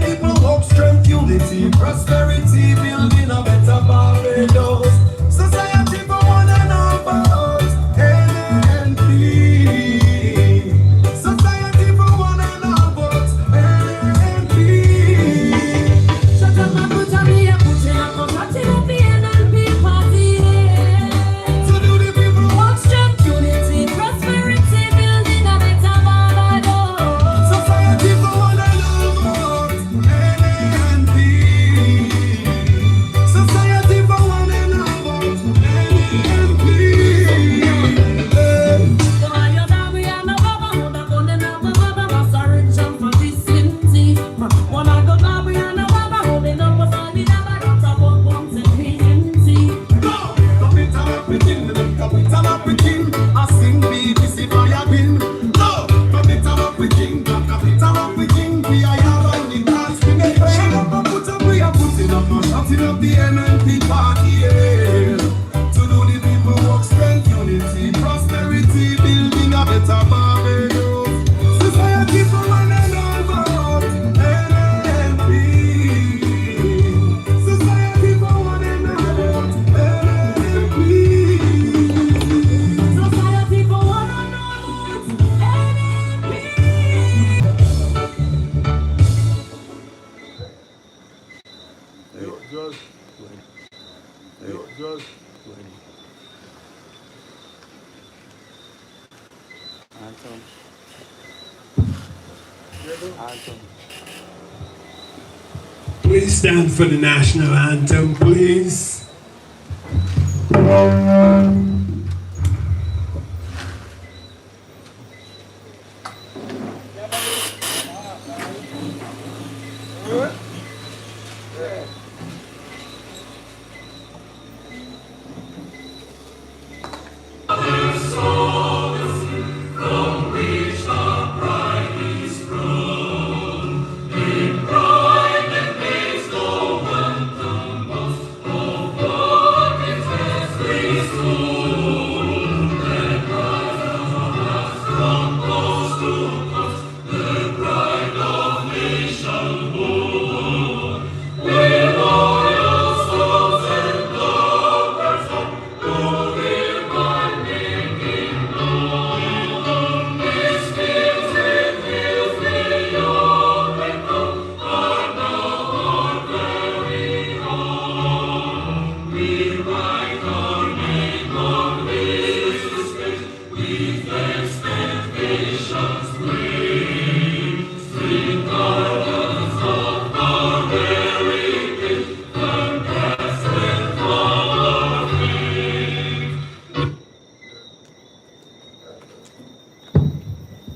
people hope, strength, unity, prosperity, building a better Barbados. Society for one and all vote, NNP. Society for one and all vote, NNP. Shut up, my put on me, I put in a controversy of the NNP party. To do the people Hope, strength, unity, prosperity, building a better Barbados. Society for one and all vote, NNP. Society for one and all vote, NNP. So I am now, we are now, Baba, who da go then now, Baba, was a rich and for this city. One I go now, we are now, Baba, who then now, was a bit of a lot of bones and plenty. Capital of Peking, I sing BBC fire bin. No, capital of Peking, we are having the dance we make. Shut up and put up, we are putting up, no shutting up the NNP party. Yeah. To do the people work, strength, unity, prosperity, building a better Barbados. Society for one and all vote, NNP. Society for one and all vote, NNP. Society for one and all vote, NNP. Anthem. Anthem. Please stand for the national anthem, please.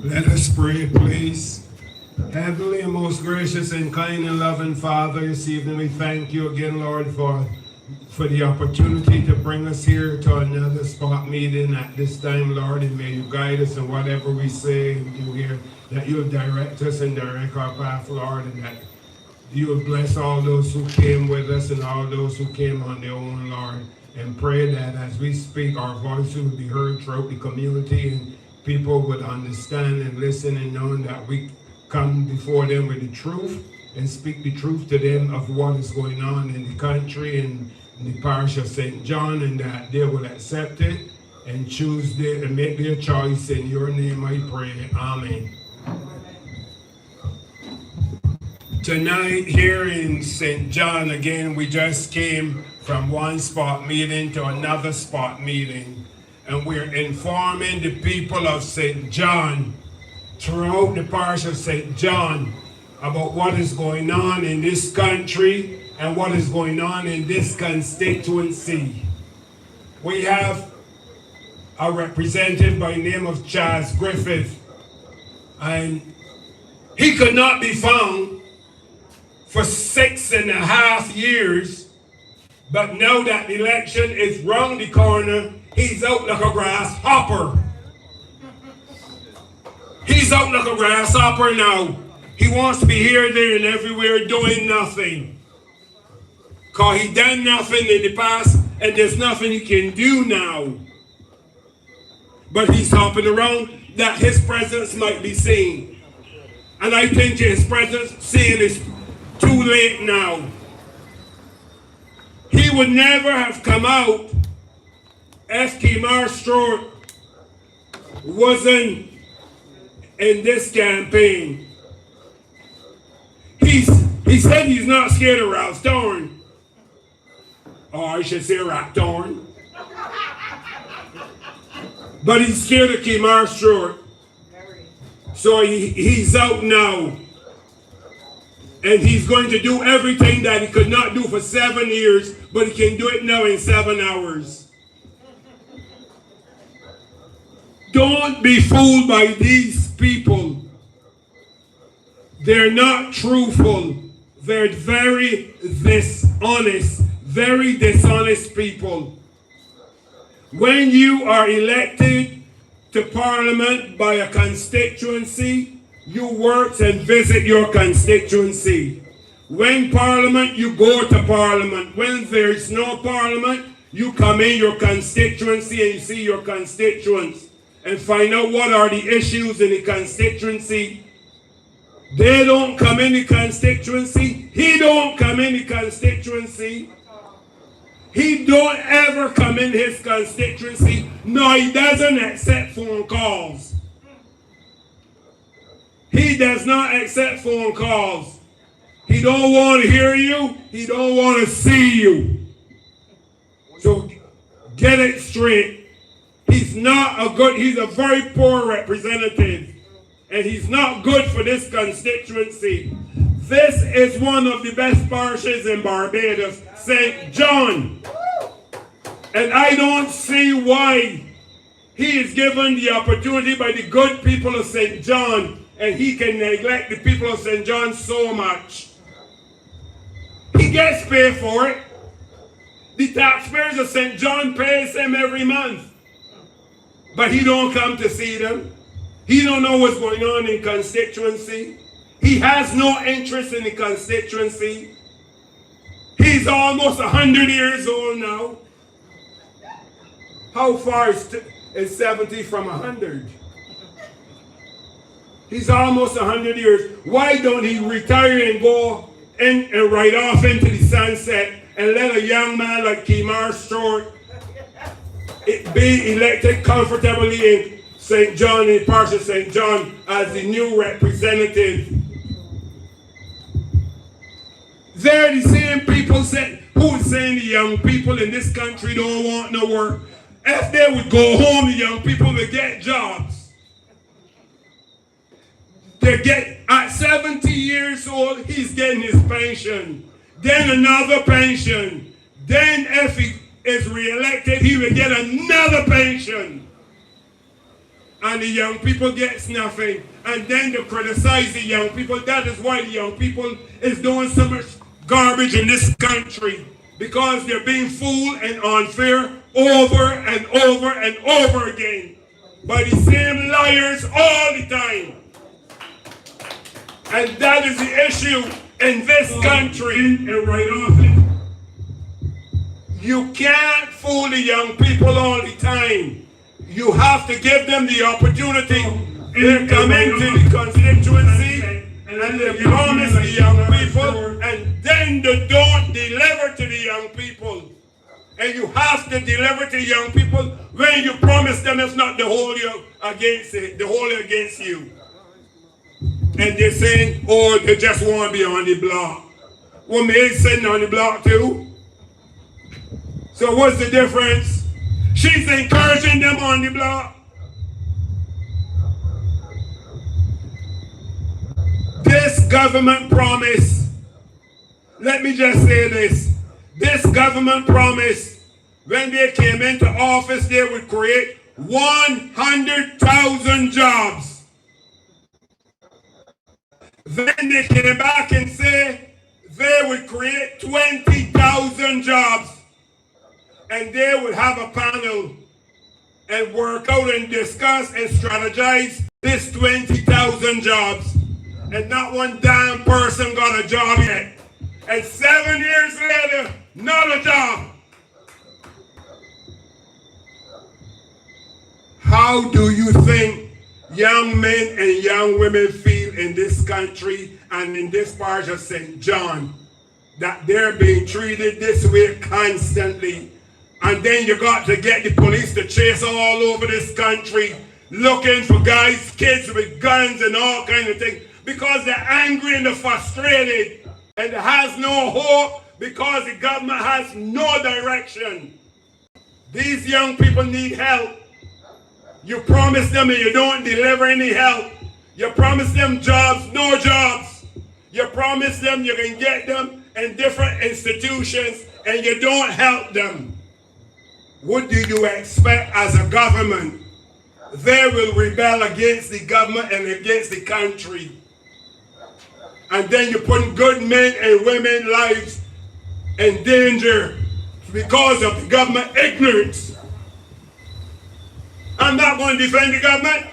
Let us pray, please. Heavenly and most gracious and kind and loving Father, this evening we thank you again, Lord, for the opportunity to bring us here to another spot meeting at this time, Lord, and may you guide us in whatever we say and do here, that you'll direct us and direct our path, Lord, and that you will bless all those who came with us and all those who came on their own, Lord, and pray that as we speak, our voices will be heard throughout the community and people would understand and listen and know that we come before them with the truth and speak the truth to them of what is going on in the country and in the parish of St. John, and that they will accept it and choose and make their choice. In your name I pray. Amen. Tonight here in St. John, again, we just came from one spot meeting to another spot meeting. And we're informing the people of St. John, throughout the parish of St. John, about what is going on in this country and what is going on in this constituency. We have a representative by the name of Charles Griffith, and he could not be found for 6.5 years, but now that the election is round the corner, he's out like a grasshopper. He's out like a grasshopper now. He wants to be here, there, and everywhere doing nothing. Because he done nothing in the past, and there's nothing he can do now. But he's hopping around that his presence might be seen. And I think his presence seen is Too late now. He would never have come out if Kimar Stewart wasn't in this campaign. He said he's not scared of Ralph Thorne. Or I should say Rat Thorne. But he's scared of Kimar Stewart. So he's out now. And he's going to do everything that he could not do for 7 years, but he can do it now in 7 hours. Don't be fooled by these people. They're not truthful. They're very dishonest people. When you are elected to Parliament by a constituency, you work and visit your constituency. When Parliament, you go to Parliament. When there is no Parliament, you come in your constituency and you see your constituents and find out what are the issues in the constituency. They don't come in the constituency. He don't come in the constituency. He don't ever come in his constituency. No, he doesn't accept phone calls. He does not accept phone calls. He don't want to hear you. He don't want to see you. So get it straight. He's a very poor representative. And he's not good for this constituency. This is one of the best parishes in Barbados, St. John. And I don't see why he is given the opportunity by the good people of St. John, and he can neglect the people of St. John so much. He gets paid for it. The taxpayers of St. John pays him every month. But he don't come to see them. He don't know what's going on in constituency. He has no interest in the constituency. He's almost 100 years old now. How far is 70 from 100? He's almost 100 years. Why don't he retire and go in and ride off into the sunset and let a young man like Kimar Stewart be elected comfortably in St. John, in parts of St. John, as the new representative? They're the same people who is saying the young people in this country don't want no work. If they would go home, the young people would get jobs. At 70 years old, he's getting his pension. Then another pension. Then if he is re-elected, he will get another pension. And the young people gets nothing. And then they criticize the young people. That is why the young people is doing so much garbage in this country. Because they're being fooled and unfair over and over and over again by the same liars all the time. And that is the issue in this country. And right off it. You can't fool the young people all the time. You have to give them the opportunity. They come into the constituency and they promise the young people, and then they don't deliver to the young people. And you have to deliver to the young people when you promise them. It's not the whole against it, the whole against you. And they're saying, oh, they just want to be on the block. Well, May's sitting on the block too. So what's the difference? She's encouraging them on the block. This government promise, let me just say this. This government promise, when they came into office, they would create 100,000 jobs. Then they came back and said they would create 20,000 jobs. And they would have a panel and work out and discuss and strategize this 20,000 jobs. And not one damn person got a job yet. And 7 years later, not a job. How do you think young men and young women feel in this country and in this parish of St. John, that they're being treated this way constantly. And then you got to get the police to chase all over this country looking for guys, kids with guns and all kind of things, because they're angry and they're frustrated and they has no hope because the government has no direction. These young people need help. You promise them and you don't deliver any help. You promise them jobs, no jobs. You promise them you can get them in different institutions and you don't help them. What do you expect as a government? They will rebel against the government and against the country. And then you put good men and women's lives in danger because of the government ignorance. I'm not going to defend the government.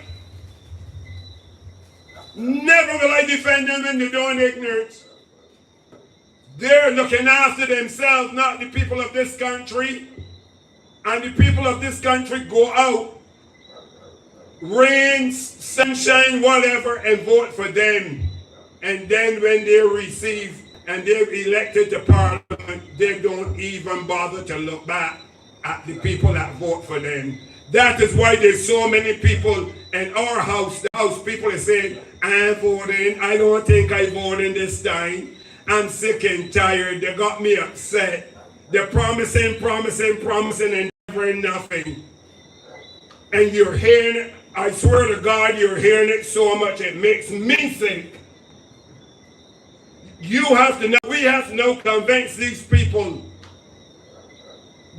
Never will I defend them when they're doing ignorance. They're looking after themselves, not the people of this country. And the people of this country go out, rain, sunshine, whatever, and vote for them. And then when they receive and they're elected to parliament, they don't even bother to look back at the people that vote for them. That is why there's so many people in our house, the house people are saying, I'm voting, I don't think I voted this time. I'm sick and tired, they got me upset. They're promising, and delivering nothing. And you're hearing it, I swear to God, you're hearing it so much, it makes me sick. You have to know, we have to now convince these people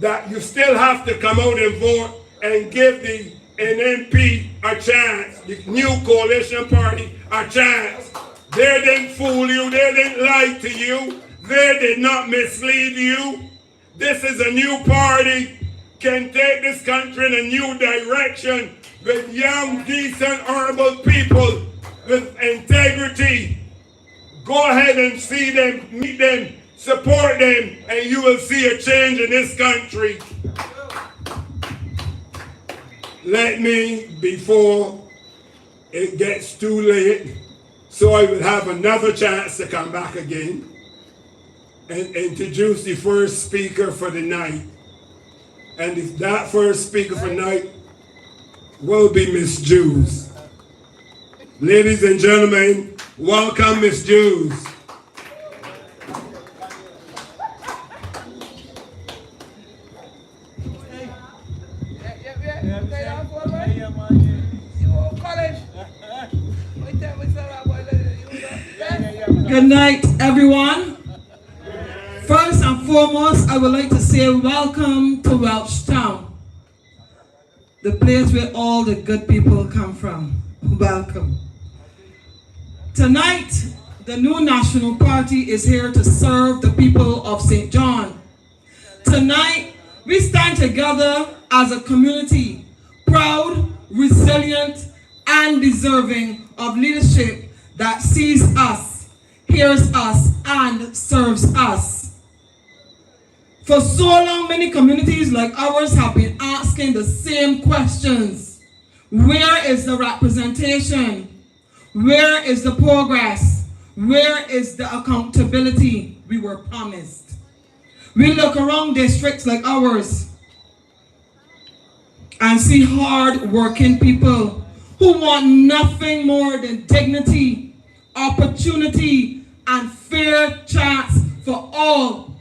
that you still have to come out and vote and give the NNP a chance, the new coalition party a chance. They didn't fool you, they didn't lie to you, they did not mislead you. This is a new party, can take this country in a new direction with young, decent, honorable people with integrity. Go ahead and see them, meet them, support them, and you will see a change in this country. Let me, before it gets too late, so I will have another chance to come back again and introduce the first speaker for the night. And that first speaker for the night will be Miss Jews. Ladies and gentlemen, welcome Miss Jews. Good night, everyone. First and foremost, I would like to say welcome to Welch Town, the place where all the good people come from. Welcome. Tonight, the new National Party is here to serve the people of St. John. Tonight, we stand together as a community, proud, resilient, and deserving of leadership that sees us, hears us, and serves us. For so long, many communities like ours have been asking the same questions. Where is the representation? Where is the progress? Where is the accountability we were promised? We look around districts like ours and see hard-working people who want nothing more than dignity, opportunity, and fair chance for all.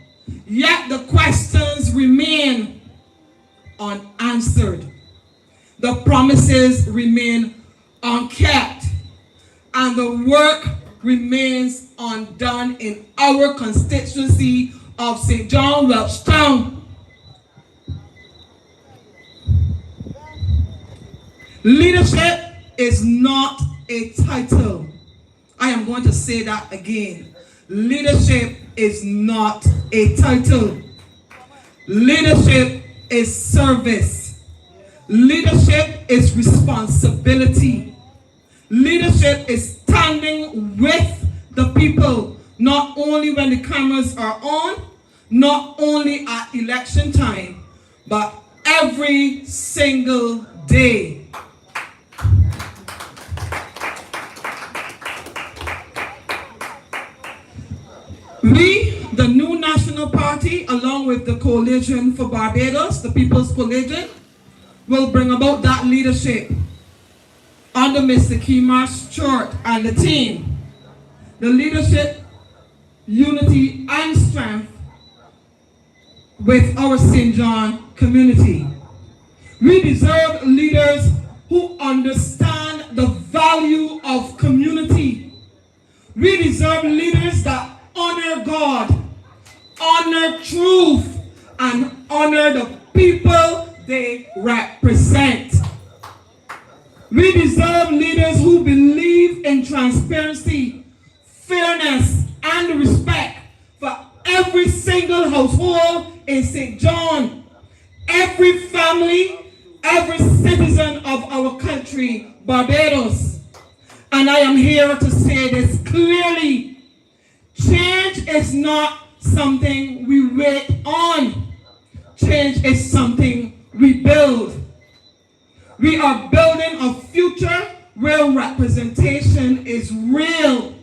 Yet the questions remain unanswered. The promises remain unkept. And the work remains undone in our constituency of St. John, Welch Town. Leadership is not a title. I am going to say that again. Leadership is not a title. Leadership is service. Leadership is responsibility. Leadership is standing with the people, not only when the cameras are on, not only at election time, but every single day. We, the new National Party, along with the Coalition for Barbados, the People's Coalition, will bring about that leadership under Mr. Kimar, Stewart, and the team. The leadership, unity, and strength with our St. John community. We deserve leaders who understand the value of community. We deserve leaders that honor God, honor truth, and honor the people they represent. We deserve leaders who believe in transparency, fairness, and respect for every single household in St. John, every family, every citizen of our country, Barbados. And I am here to say this clearly. Change is not something we wait on. Change is something we build. We are building a future where representation is real,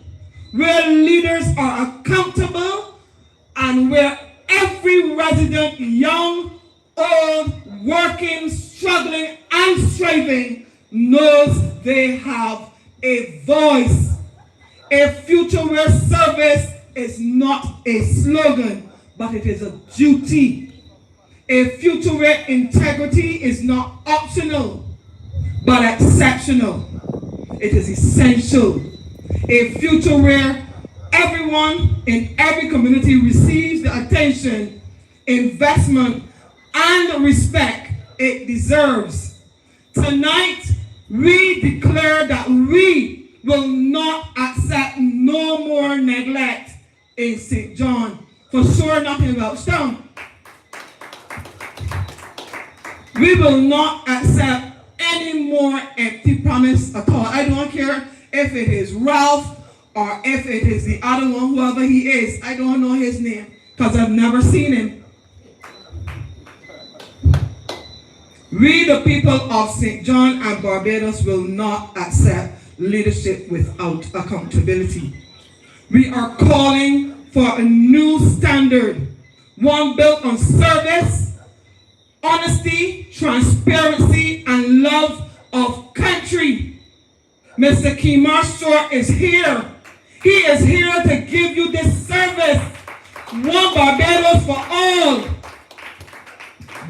where leaders are accountable, and where every resident, young, old, working, struggling, and striving, knows they have a voice. A future where service is not a slogan, but it is a duty. A future where integrity is not optional, but exceptional. It is essential. A future where everyone in every community receives the attention, investment, and respect it deserves. Tonight, we declare that we will not accept no more neglect in St. John. For sure, not in Welch. We will not accept any more empty promise at all. I don't care if it is Ralph or if it is the other one, whoever he is. I don't know his name because I've never seen him. We, the people of St. John and Barbados, will not accept leadership without accountability. We are calling for a new standard, one built on service, honesty, transparency, and love of country. Mr. Kimar Stewart is here. He is here to give you this service. One Barbados for all.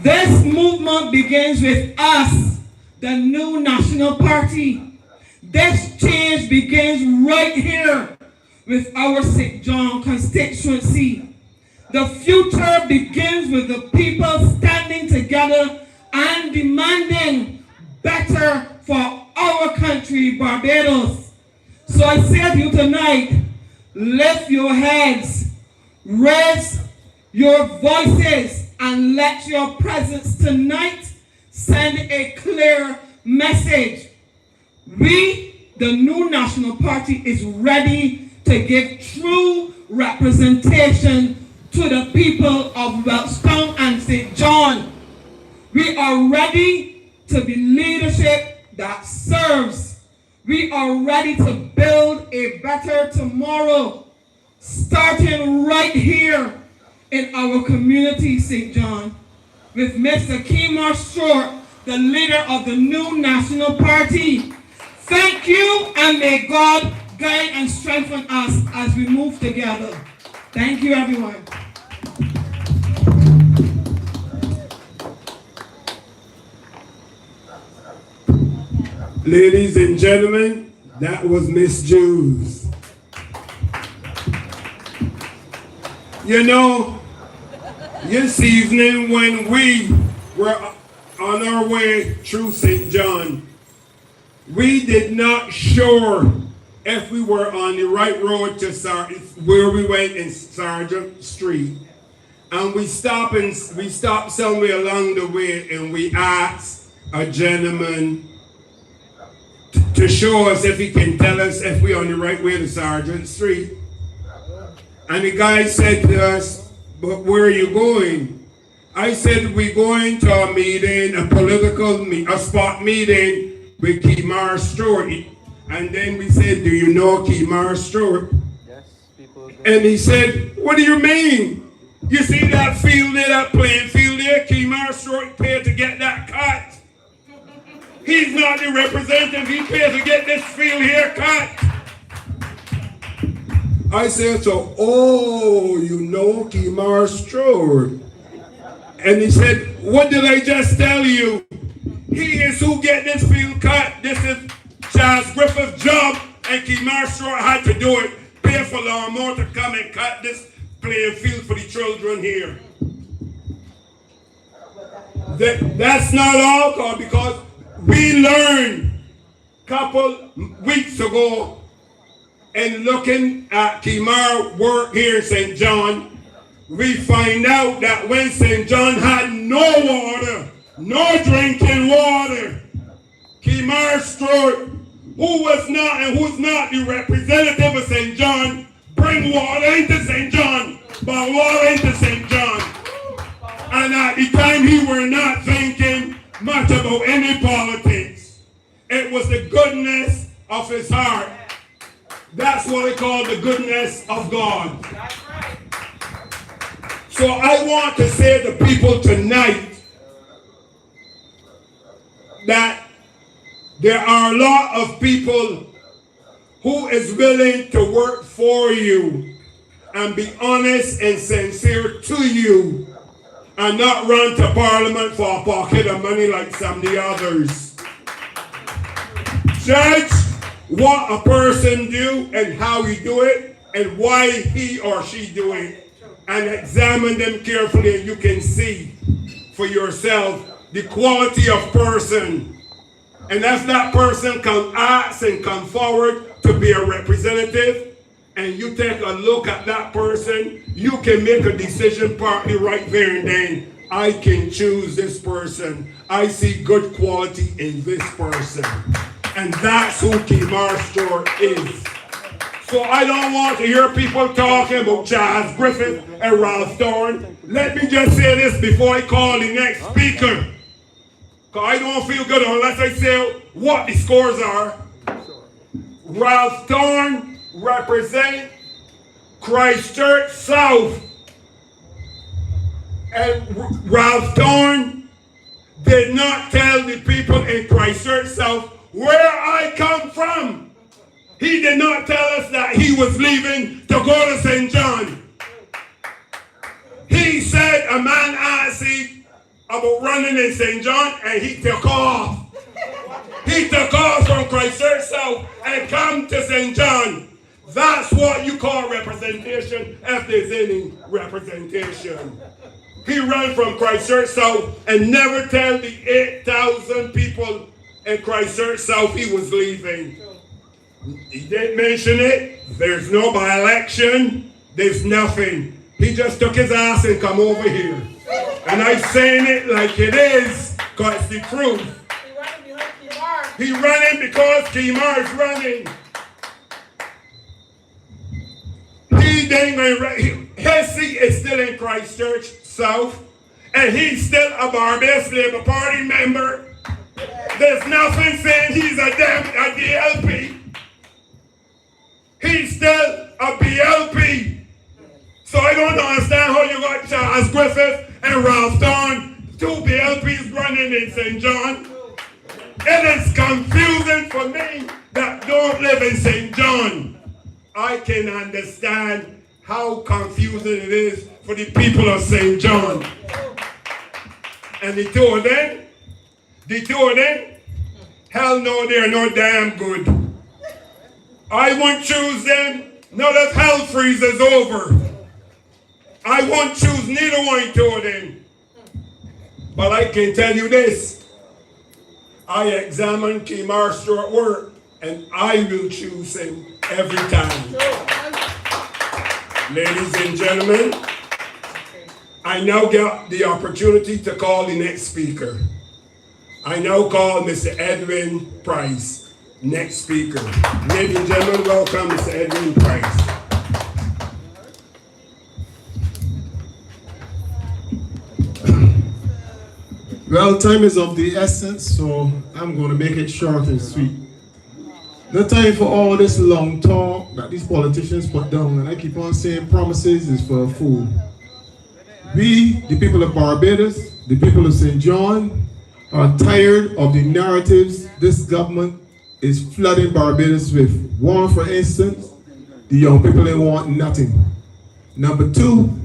This movement begins with us, the new National Party. This change begins right here with our St. John constituency. The future begins with the people standing together and demanding better for our country, Barbados. So I say to you tonight, lift your heads, raise your voices, and let your presence tonight send a clear message. We, the new National Party, is ready to give true representation to the people of Welch and St. John. We are ready to be leadership that serves. We are ready to build a better tomorrow, starting right here in our community, St. John, with Mr. Kimar Stewart, the leader of the new National Party. Thank you, and may God guide and strengthen us as we move together. Thank you, everyone. Ladies and gentlemen, that was Miss Jews. You know, this evening when we were on our way through St. John, we did not sure if we were on the right road to where we went in Sergeant Street. And we stopped somewhere along the way and we asked a gentleman to show us if he can tell us if we're on the right way to Sergeant Street. And the guy said to us, "But where are you going?" I said, "We're going to a meeting, a spot meeting with Kimar Stewart." And then we said, "Do you know Kimar Stewart?" Yes, people And he said, what do you mean? You see that field there, that playing field there? Kimar Stewart paid to get that cut. He's not the representative. He paid to get this field here cut. I said, so, oh, you know Kimar Stewart. And he said, what did I just tell you? He is who get this field cut. This is Charles Griffith's job, and Kimar Stewart had to do it. Pay for lawnmower to come and cut this playing field for the children here. That's not all, God, because we learned a couple weeks ago and looking at Kimar work here in St. John, we find out that when St. John had no water, no drinking water, Kimar Stewart, who was not and who's not the representative of St. John, bring water into St. John, but water into St. John. And at the time he were not thinking much about any politics. It was the goodness of his heart. That's what we call the goodness of God. So I want to say to people tonight that there are a lot of people who is willing to work for you and be honest and sincere to you and not run to Parliament for a pocket of money like some of the others. Judge what a person do and how he do it and why he or she do it, and examine them carefully, and you can see for yourself the quality of person. And if that person can ask and come forward to be a representative, and you take a look at that person, you can make a decision partly right there and then. I can choose this person. I see good quality in this person. And that's who Kimar Stewart is. So I don't want to hear people talking about Charles Griffith and Ralph Thorne. Let me just say this before I call the next speaker. Because I don't feel good unless I say what the scores are. Ralph Thorne represents Christchurch South. And Ralph Thorne did not tell the people in Christchurch South where I come from. He did not tell us that he was leaving to go to St. John. He said a man asked him about running in St. John, and he took off. He took off from Christchurch South and come to St. John. That's what you call representation, if there's any representation. He ran from Christchurch South and never tell the 8,000 people in Christchurch South he was leaving. He didn't mention it. There's no by-election. There's nothing. He just took his ass and come over here. And I'm saying it like it is, because it's the truth. He running because Kimar is running. He didn't run. His seat is still in Christchurch South, and he's still a Barbados Labour Party member. There's nothing saying he's a DLP. He's still a BLP. So I don't understand how you got Charles Griffith and Ralph Thorne, two BLPs running in St. John. It is confusing for me that don't live in St. John. I can understand how confusing it is for the people of St. John. And the two of them, hell no, they're no damn good. I won't choose them, not if hell freezes over. I won't choose neither one, two of them. But I can tell you this. I examine Kimar Stewart work, and I will choose him every time. Ladies and gentlemen, I now get the opportunity to call the next speaker. I now call Mr. Edwin Price, next speaker. Ladies and gentlemen, welcome Mr. Edwin Price. Well, time is of the essence, so I'm going to make it short and sweet. No time for all this long talk that these politicians put down, and I keep on saying promises is for a fool. We, the people of Barbados, the people of St. John, are tired of the narratives this government is flooding Barbados with. One, for instance, the young people they want nothing. Number two,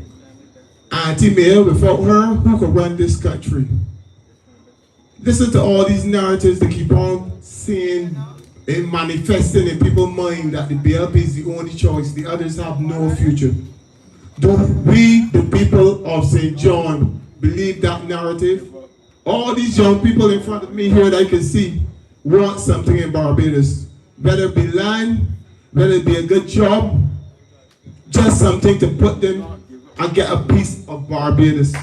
anti-mayor, without her, who could run this country? Listen to all these narratives that keep on saying and manifesting in people's mind that the BLP is the only choice, the others have no future. Do we, the people of St. John, believe that narrative? All these young people in front of me here that I can see want something in Barbados. Whether it be land, whether it be a good job, just something to put them and get a piece of Barbados.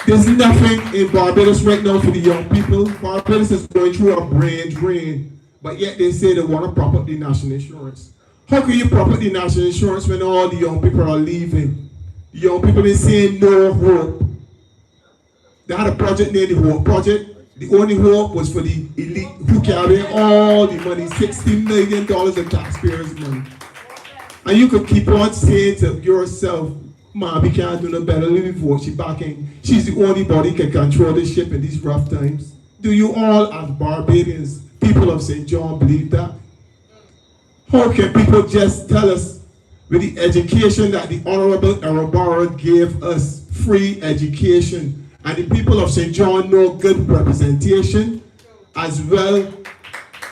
There's nothing in Barbados right now for the young people. Barbados is going through a brain drain, but yet they say they want to prop up the national insurance. How can you prop up the national insurance when all the young people are leaving? The young people are saying no hope. They had a project named the Hope Project. The only hope was for the elite who carry all the money, $60 million of taxpayers' money. And you could keep on saying to yourself, man, we can't do no better, let me vote she back in. She's the only body can control this ship in these rough times. Do you all as Barbadians, people of St. John, believe that? How can people just tell us with the education that the Honorable Erabara gave us, free education, and the people of St. John know good representation as well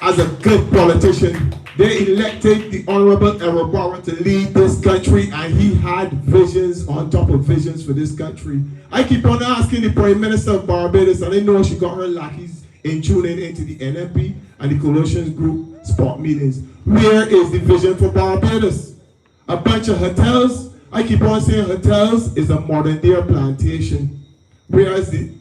as a good politician? They elected the Honorable Erabara to lead this country, and he had visions on top of visions for this country. I keep on asking the Prime Minister of Barbados, and I know she got her lackeys in tuning into the NNP and the Coalition Group spot meetings. Where is the vision for Barbados? A bunch of hotels. I keep on saying hotels is a modern day plantation. Whereas the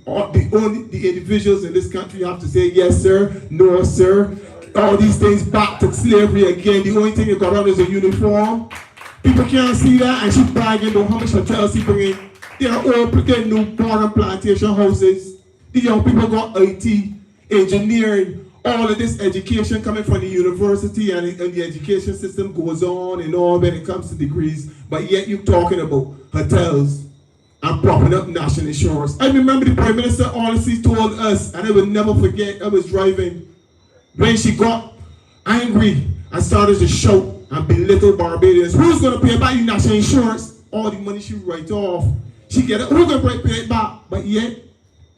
individuals in this country have to say yes sir, no sir, all these things back to slavery again. The only thing you got on is a uniform. People can't see that, and she's bragging about how much hotels she bring in. They are all getting new modern plantation houses. The young people got IT, engineering, all of this education coming from the university, and the education system goes on and on when it comes to degrees, but yet you're talking about hotels and propping up national insurance. I remember the Prime Minister honestly told us, and I will never forget, I was driving, when she got angry and started to shout and belittle Barbadians. Who's going to pay back your national insurance? All the money she write off. She get it, who's going to pay it back? But yet,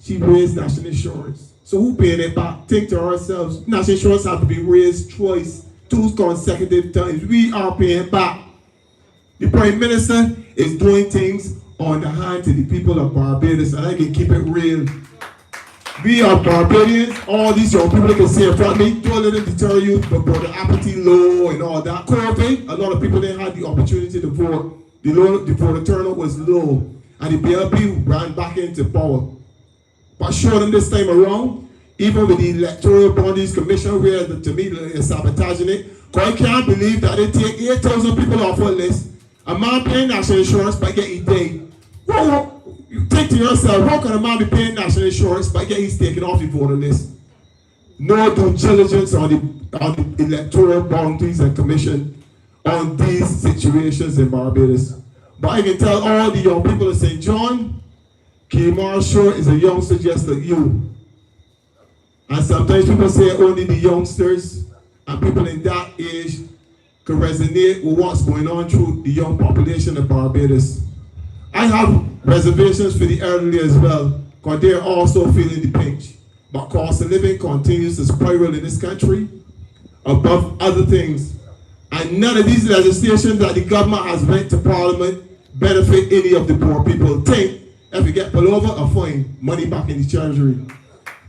she raised national insurance. So who paying it back? Think to ourselves, national insurance have to be raised twice, 2 consecutive times. We are paying back. The Prime Minister is doing things on the hand to the people of Barbados, and I can keep it real. We are Barbadians. All these young people can say in front of me, don't let it deter you, but the apathy low and all that. COVID, a lot of people didn't have the opportunity to vote. The voter turnout was low, and the BLP ran back into power. But show them this time around, even with the Electoral Boundaries Commission, where to me they're sabotaging it, because I can't believe that they take 8,000 people off a list. A man paying national insurance but get he day. Well, you think to yourself, how can a man be paying national insurance but yet he's taken off the voter list? No due diligence on the Electoral Boundaries and Commission on these situations in Barbados. But I can tell all the young people of St. John, Kimar sure is a youngster just like you. And sometimes people say only the youngsters and people in that age can resonate with what's going on through the young population of Barbados. I have reservations for the elderly as well, because they're also feeling the pinch. But cost of living continues to spiral in this country above other things. And none of these legislations that the government has went to Parliament benefit any of the poor people. Think, if you get pulled over, a fine, money back in the treasury.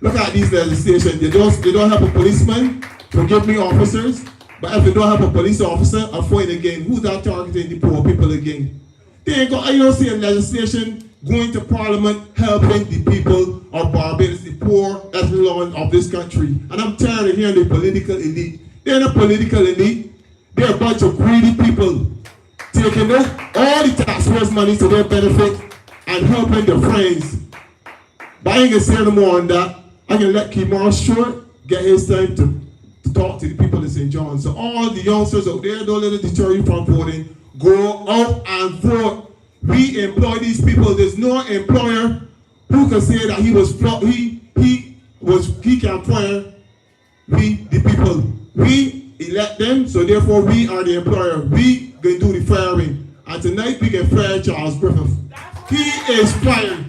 Look at these legislations. They don't have a policeman, forgive me officers, but if you don't have a police officer, a fine again. Who's that targeting the poor people again? I don't see a legislation going to Parliament helping the people of Barbados, the poor echelon of this country. And I'm tired of hearing the political elite. They're not political elite. They're a bunch of greedy people taking all the taxpayers' money to their benefit and helping their friends. But I ain't gonna say no more on that. I can let Kimar Stewart get his time to to talk to the people in St. John. So all the youngsters out there, don't let it deter you from voting. Go out and vote. We employ these people. There's no employer who can say that he can fire we the people. We elect them, so therefore we are the employer. We can do the firing. And tonight we can fire Charles Griffith. He is fired.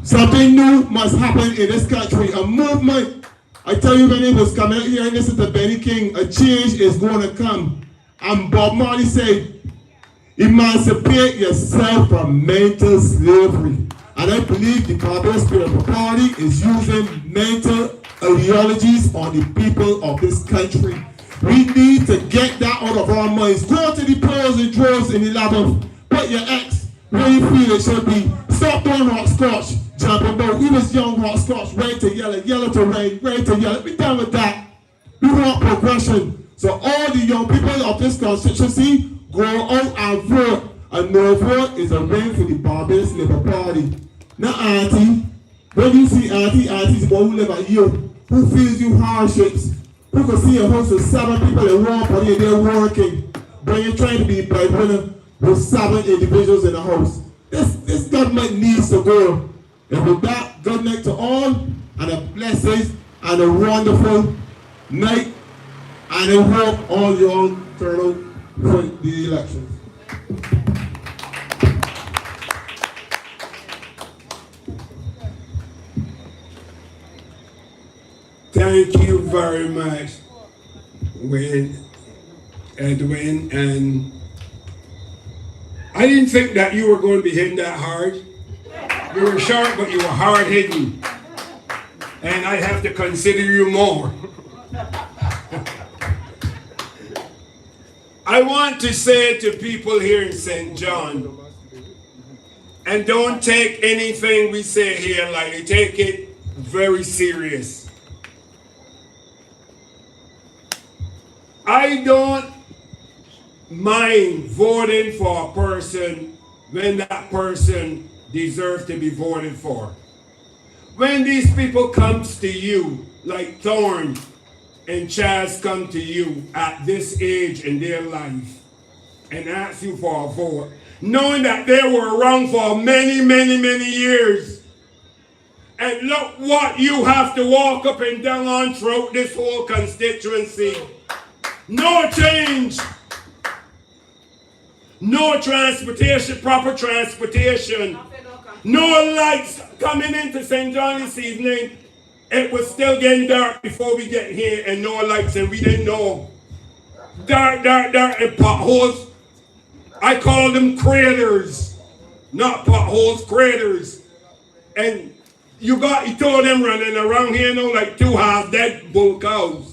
Something new must happen in this country. A movement. I tell you, when it was coming out here and listen to Benny King, a change is going to come. And Bob Marley said, emancipate yourself from mental slavery. And I believe the Barbados Political Party is using mental ideologies on the people of this country. We need to get that out of our minds. Go to the polls and droves in the 11th. Put your X where you feel it should be. Stop doing hopscotch, jumping about. We was young hopscotch, red to yellow, yellow to red to yellow. Be done with that. We want progression. So all the young people of this constituency, go out and vote. A no vote is a win for the Barbados Labour Party. Now, Auntie, when you see Auntie's boy who live at you, who feels you hardships, who can see a house with 7 people in one party and they're working, but you're trying to be a breadwinner with 7 individuals in the house. This government needs to go. And with that, good night to all, and a blessing and a wonderful night. And I hope all you all turn out for the elections. Thank you very much, Edwin, and I didn't think that you were going to be hitting that hard. You were sharp, but you were hard hitting, and I have to consider you more. I want to say to people here in St. John, and don't take anything we say here lightly, take it very serious. I don't mind voting for a person when that person deserves to be voted for. When these people comes to you, like Thorne and Chaz come to you at this age in their life and ask you for a vote, knowing that they were around for many, many, many years, and look what you have to walk up and down on throughout this whole constituency. No change. No transportation, proper transportation. No lights coming into St. John this evening. It was still getting dark before we get here and no lights, and we didn't know. Dark, dark, dark, and potholes. I call them craters. Not potholes, craters. And you told them running around here now like 2 half-dead bull cows.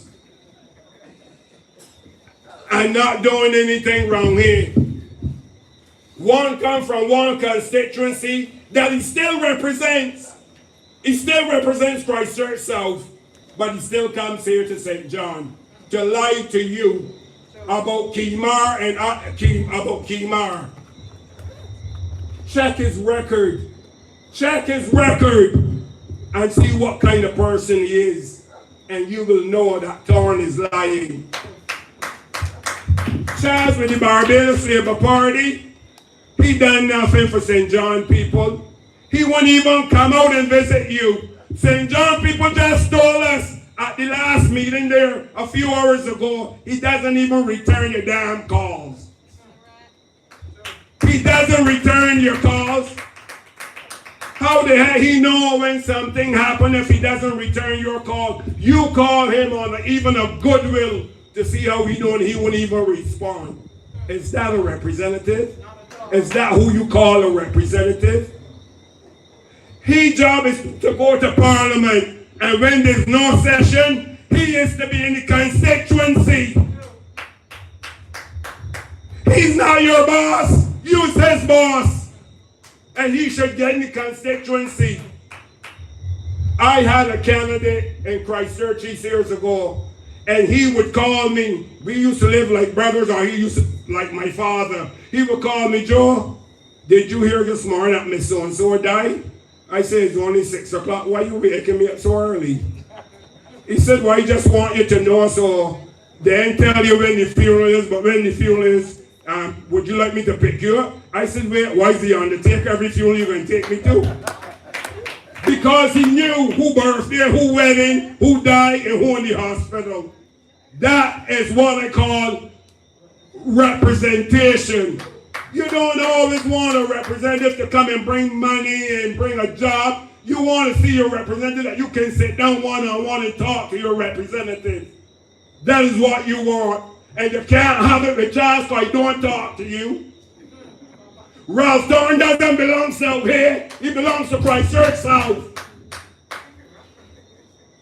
And not doing anything wrong here. One come from one constituency that he still represents. He still represents Christchurch South, but he still comes here to St. John to lie to you about Kimar and about Kimar. Check his record. Check his record and see what kind of person he is, and you will know that Thorne is lying. Charles with the Barbados Labour Party, he done nothing for St. John people. He won't even come out and visit you. St. John people just told us at the last meeting there a few hours ago, he doesn't even return your damn calls. He doesn't return your calls. How the hell he know when something happened if he doesn't return your call? You call him on even a goodwill to see how he doing, he won't even respond. Is that a representative? Is that who you call a representative? His job is to go to Parliament, and when there's no session, he is to be in the constituency. He's not your boss. You's his boss. And he should get in the constituency. I had a candidate in Christchurch years ago, and he would call me. We used to live like brothers, or he used to, like my father. He would call me, Joe, did you hear this morning that Miss So-and-so died? I said, it's only 6 o'clock. Why are you waking me up so early? He said, well, I just want you to know, so they ain't tell you when the funeral is, but when the funeral is, would you like me to pick you up? I said, wait, why is the undertaker every funeral you're going to take me to? Because he knew who birthday, who wedding, who died, and who in the hospital. That is what I call representation. You don't always want a representative to come and bring money and bring a job. You want to see your representative that you can sit down one-on-one and talk to your representative. That is what you want. And you can't have it with Charles because I don't talk to you. Ralph Thorne doesn't belong out here. He belongs to Christ Church South.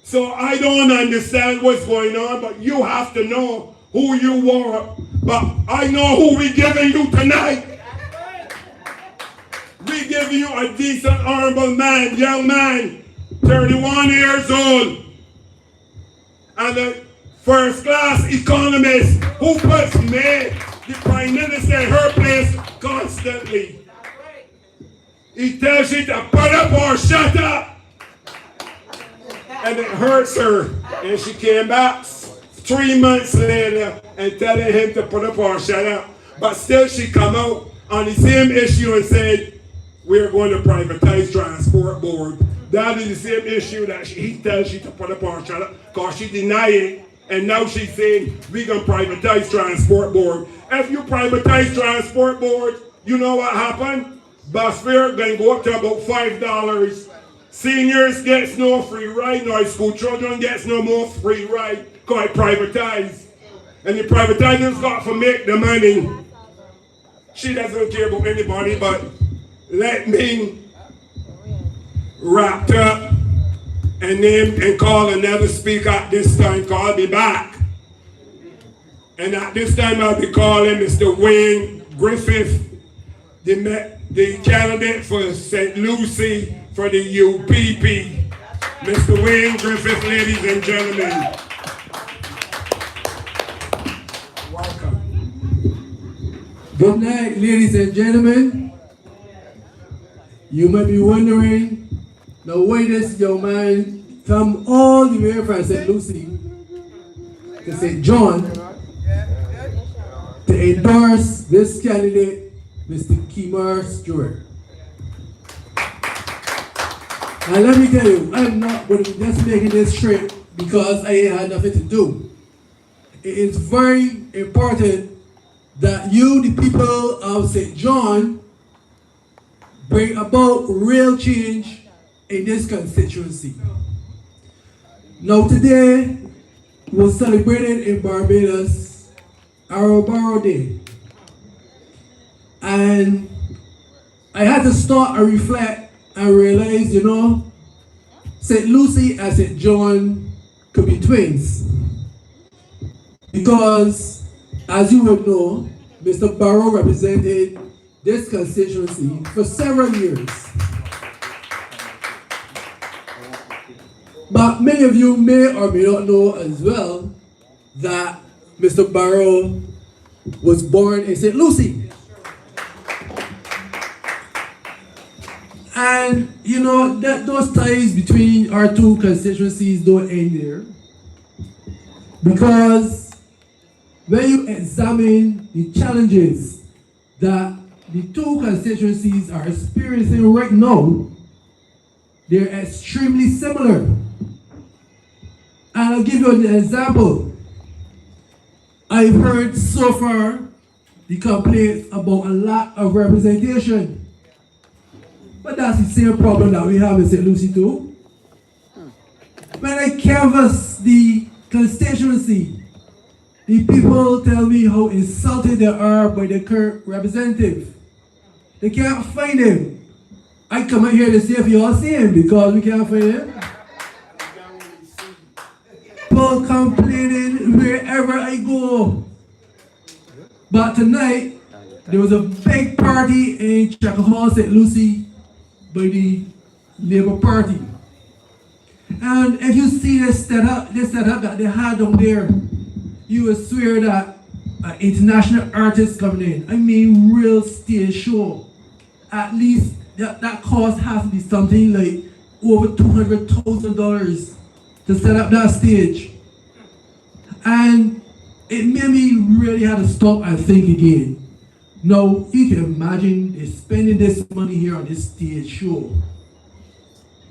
So I don't understand what's going on, but you have to know who you are. But I know who we're giving you tonight. We're giving you a decent, honorable man, young man, 31 years old. And a first-class economist who puts me, the Prime Minister, in her place constantly. He tells you to put up or shut up. And it hurts her. And she came back 3 months later and telling him to put up or shut up. But still she come out on the same issue and said, we're going to privatize transport board. That is the same issue that he tells you to put up or shut up, because she denied it. And now she's saying, we're going to privatize transport board. If you privatize transport board, you know what happened? Bus fare going to go up to about $5. Seniors gets no free ride, no high school children gets no more free ride, because I privatize. And the privatizers got to make the money. She doesn't care about anybody, but let me wrap up and name and call another speaker at this time, because I'll be back. And at this time I'll be calling Mr. Wayne Griffith, the candidate for St. Lucie for the UPP. Mr. Wayne Griffith, ladies and gentlemen. Welcome. Good night, ladies and gentlemen. You might be wondering, now why this young man come all the way from St. Lucie to St. John to endorse this candidate, Mr. Kimar Stewart. And let me tell you, I'm not going to be just making this straight because I ain't had nothing to do. It is very important that you, the people of St. John, bring about real change in this constituency. Now today, we're celebrating in Barbados our Borrow Day. And I had to start and reflect and realize, you know, St. Lucie and St. John could be twins. Because, as you would know, Mr. Barrow represented this constituency for several years. But many of you may or may not know as well that Mr. Barrow was born in St. Lucie. And you know that those ties between our two constituencies don't end there. Because when you examine the challenges that the two constituencies are experiencing right now, they're extremely similar. And I'll give you an example. I've heard so far the complaints about a lack of representation. But that's the same problem that we have in St. Lucie too. When I canvass the constituency, the people tell me how insulted they are by the current representative. They can't find him. I come out here to see if you all see him because we can't find him. People complaining wherever I go. But tonight, there was a big party in Chacahua, St. Lucie, by the Labour Party. And if you see this setup that they had down there, you will swear that an international artist coming in. I mean, real stage show. At least that cost has to be something like over $200,000 to set up that stage. And it made me really have to stop and think again. Now, you can imagine they're spending this money here on this stage show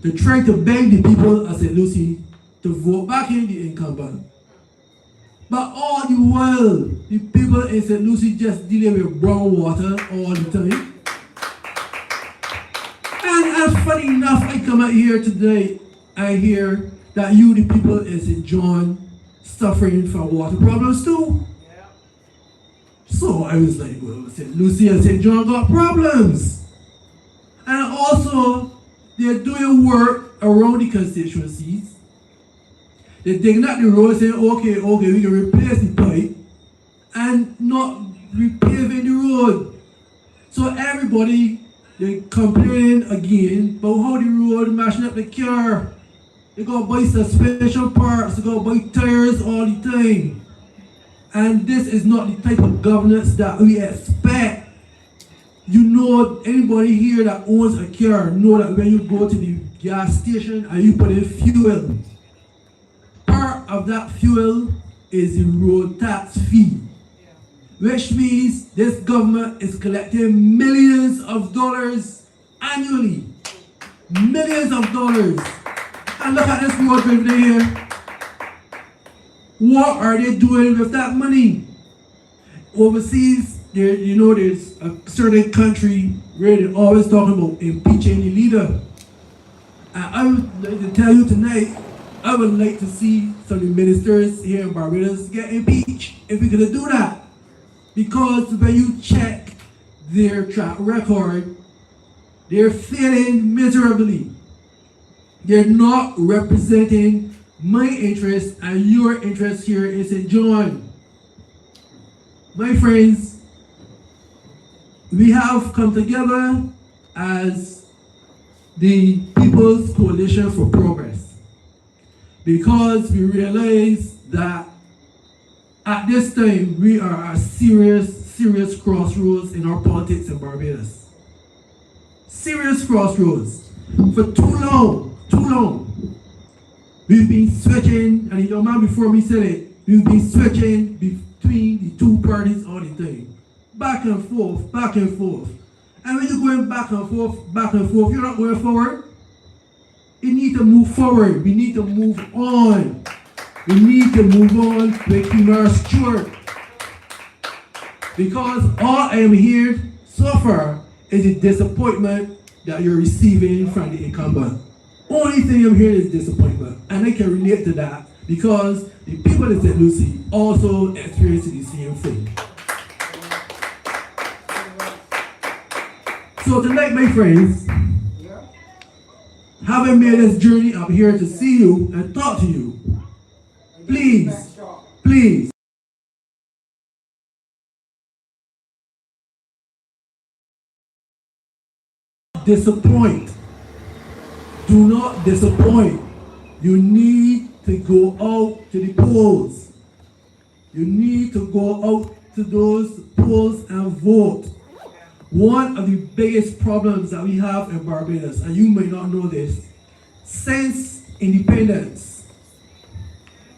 to try to beg the people of St. Lucie to vote back in the incumbent. But all the while, the people in St. Lucie just dealing with brown water all the time. And funny enough, I come out here today, I hear that you, the people in St. John, suffering from water problems too. So I was like, well, St. Lucie and St. John got problems. And also, they're doing work around the constituencies. They're digging up the road saying, okay, we can replace the pipe and not repaving the road. So everybody, they're complaining again about how the road mashing up the car. They gotta buy suspension parts, they gotta buy tires all the time. And this is not the type of governance that we expect. You know, anybody here that owns a car know that when you go to the gas station and you put in fuel, part of that fuel is the road tax fee. Which means this government is collecting millions of dollars annually. Millions of dollars. And look at this road right here. What are they doing with that money? Overseas, there's a certain country where they're always talking about impeaching the leader. And I would like to tell you tonight, I would like to see some of the ministers here in Barbados get impeached if we could do that. Because when you check their track record, they're failing miserably. They're not representing my interest and your interest here in St. John. My friends, we have come together as the People's Coalition for Progress because we realize that at this time we are at serious crossroads in our politics in Barbados. Serious crossroads. For too long, we've been switching, and the young man before me said it, we've been switching between the two parties all the time. Back and forth, back and forth. And when you're going back and forth, you're not going forward. You need to move forward. We need to move on. We need to move on with Kimar Stewart. Because all I am here so far is the disappointment that you're receiving from the incumbent. Only thing I'm hearing is disappointment. And I can relate to that because the people in St. Lucie also experience the same thing. So tonight, my friends, having made this journey, I'm here to see you and talk to you. Please, disappoint. Do not disappoint. You need to go out to the polls. You need to go out to those polls and vote. One of the biggest problems that we have in Barbados, and you may not know this, since independence,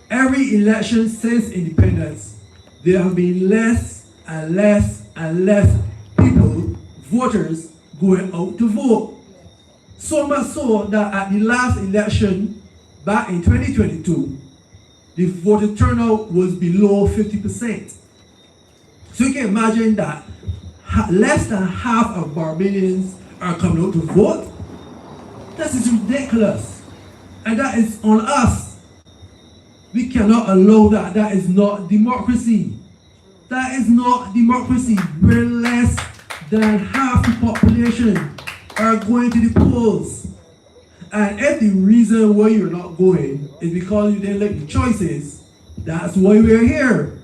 every election since independence, there have been less and less people, voters, going out to vote. So much so that at the last election, back in 2022, the voter turnout was below 50%. So you can imagine that less than half of Barbadians are coming out to vote. This is ridiculous. And that is on us. We cannot allow that. That is not democracy. That is not democracy. Where less than half the population are going to the polls. And if the reason why you're not going is because you didn't like the choices, that's why we're here.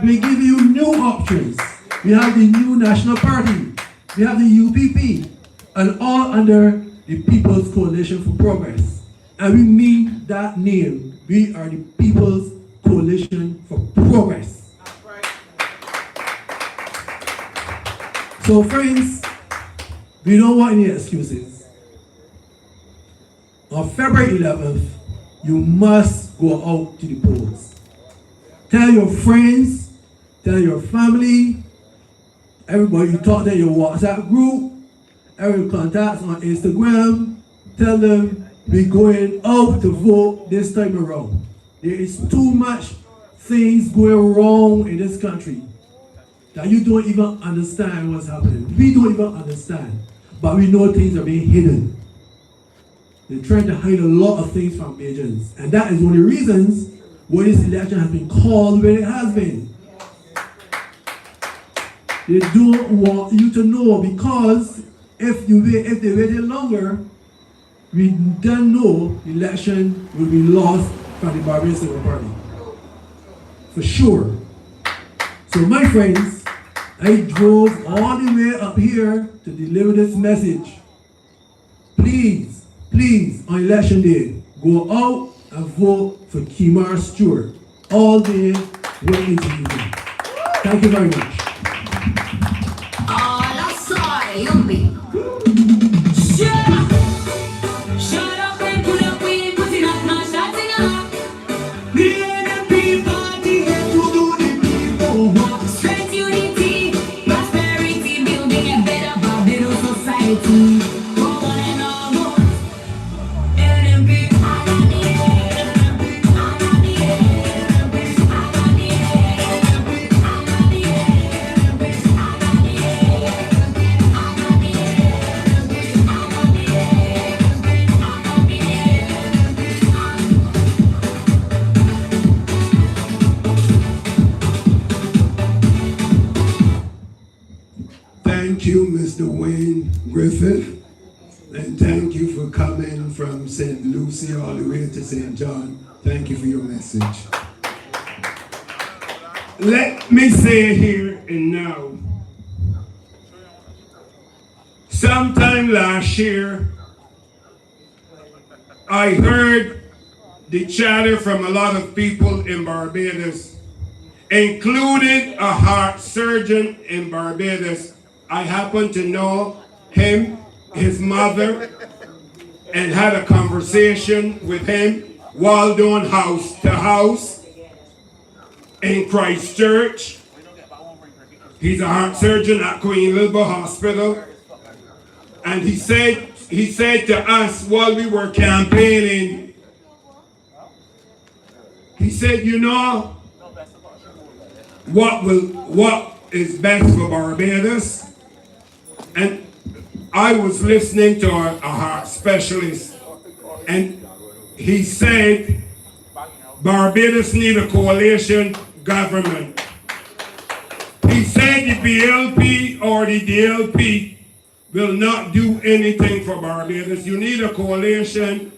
We give you new options. We have the new National Party. We have the UPP. And all under the People's Coalition for Progress. And we mean that name. We are the People's Coalition for Progress. So friends, we don't want any excuses. On February 11th, you must go out to the polls. Tell your friends, tell your family, everybody you talk to in your WhatsApp group, every contacts on Instagram, tell them we're going out to vote this time around. There is too much things going wrong in this country that you don't even understand what's happening. We don't even understand, but we know things are being hidden. They're trying to hide a lot of things from Bajans, and that is one of the reasons why this election has been called where it has been. They don't want you to know, because if they waited longer, we don't know the election will be lost from the Barbadian Civil Party. For sure. So my friends, I drove all the way up here to deliver this message. Please, please, on election day, go out and vote for Kimar Stewart. All day, way into the evening. Thank you very much. All I saw, yummy. Shut up and pull up, we putting up, not shutting up. The NNP party here to do the people work. Strength, unity, prosperity, building a better Barbados society. For one and all votes. NNP, Thank you, Mr. Wayne Griffith, and thank you for coming from St. Lucie all the way to St. John. Thank you for your message. Let me say here and now, sometime last year, I heard the chatter from a lot of people in Barbados, including a heart surgeon in Barbados. I happen to know him, his mother, and had a conversation with him while doing house to house in Christchurch. He's a heart surgeon at Queen Elizabeth Hospital. And he said to us while we were campaigning, he said, you know, what is best for Barbados? And I was listening to a heart specialist, and he said Barbados need a coalition government. He said the BLP or the DLP will not do anything for Barbados. You need a coalition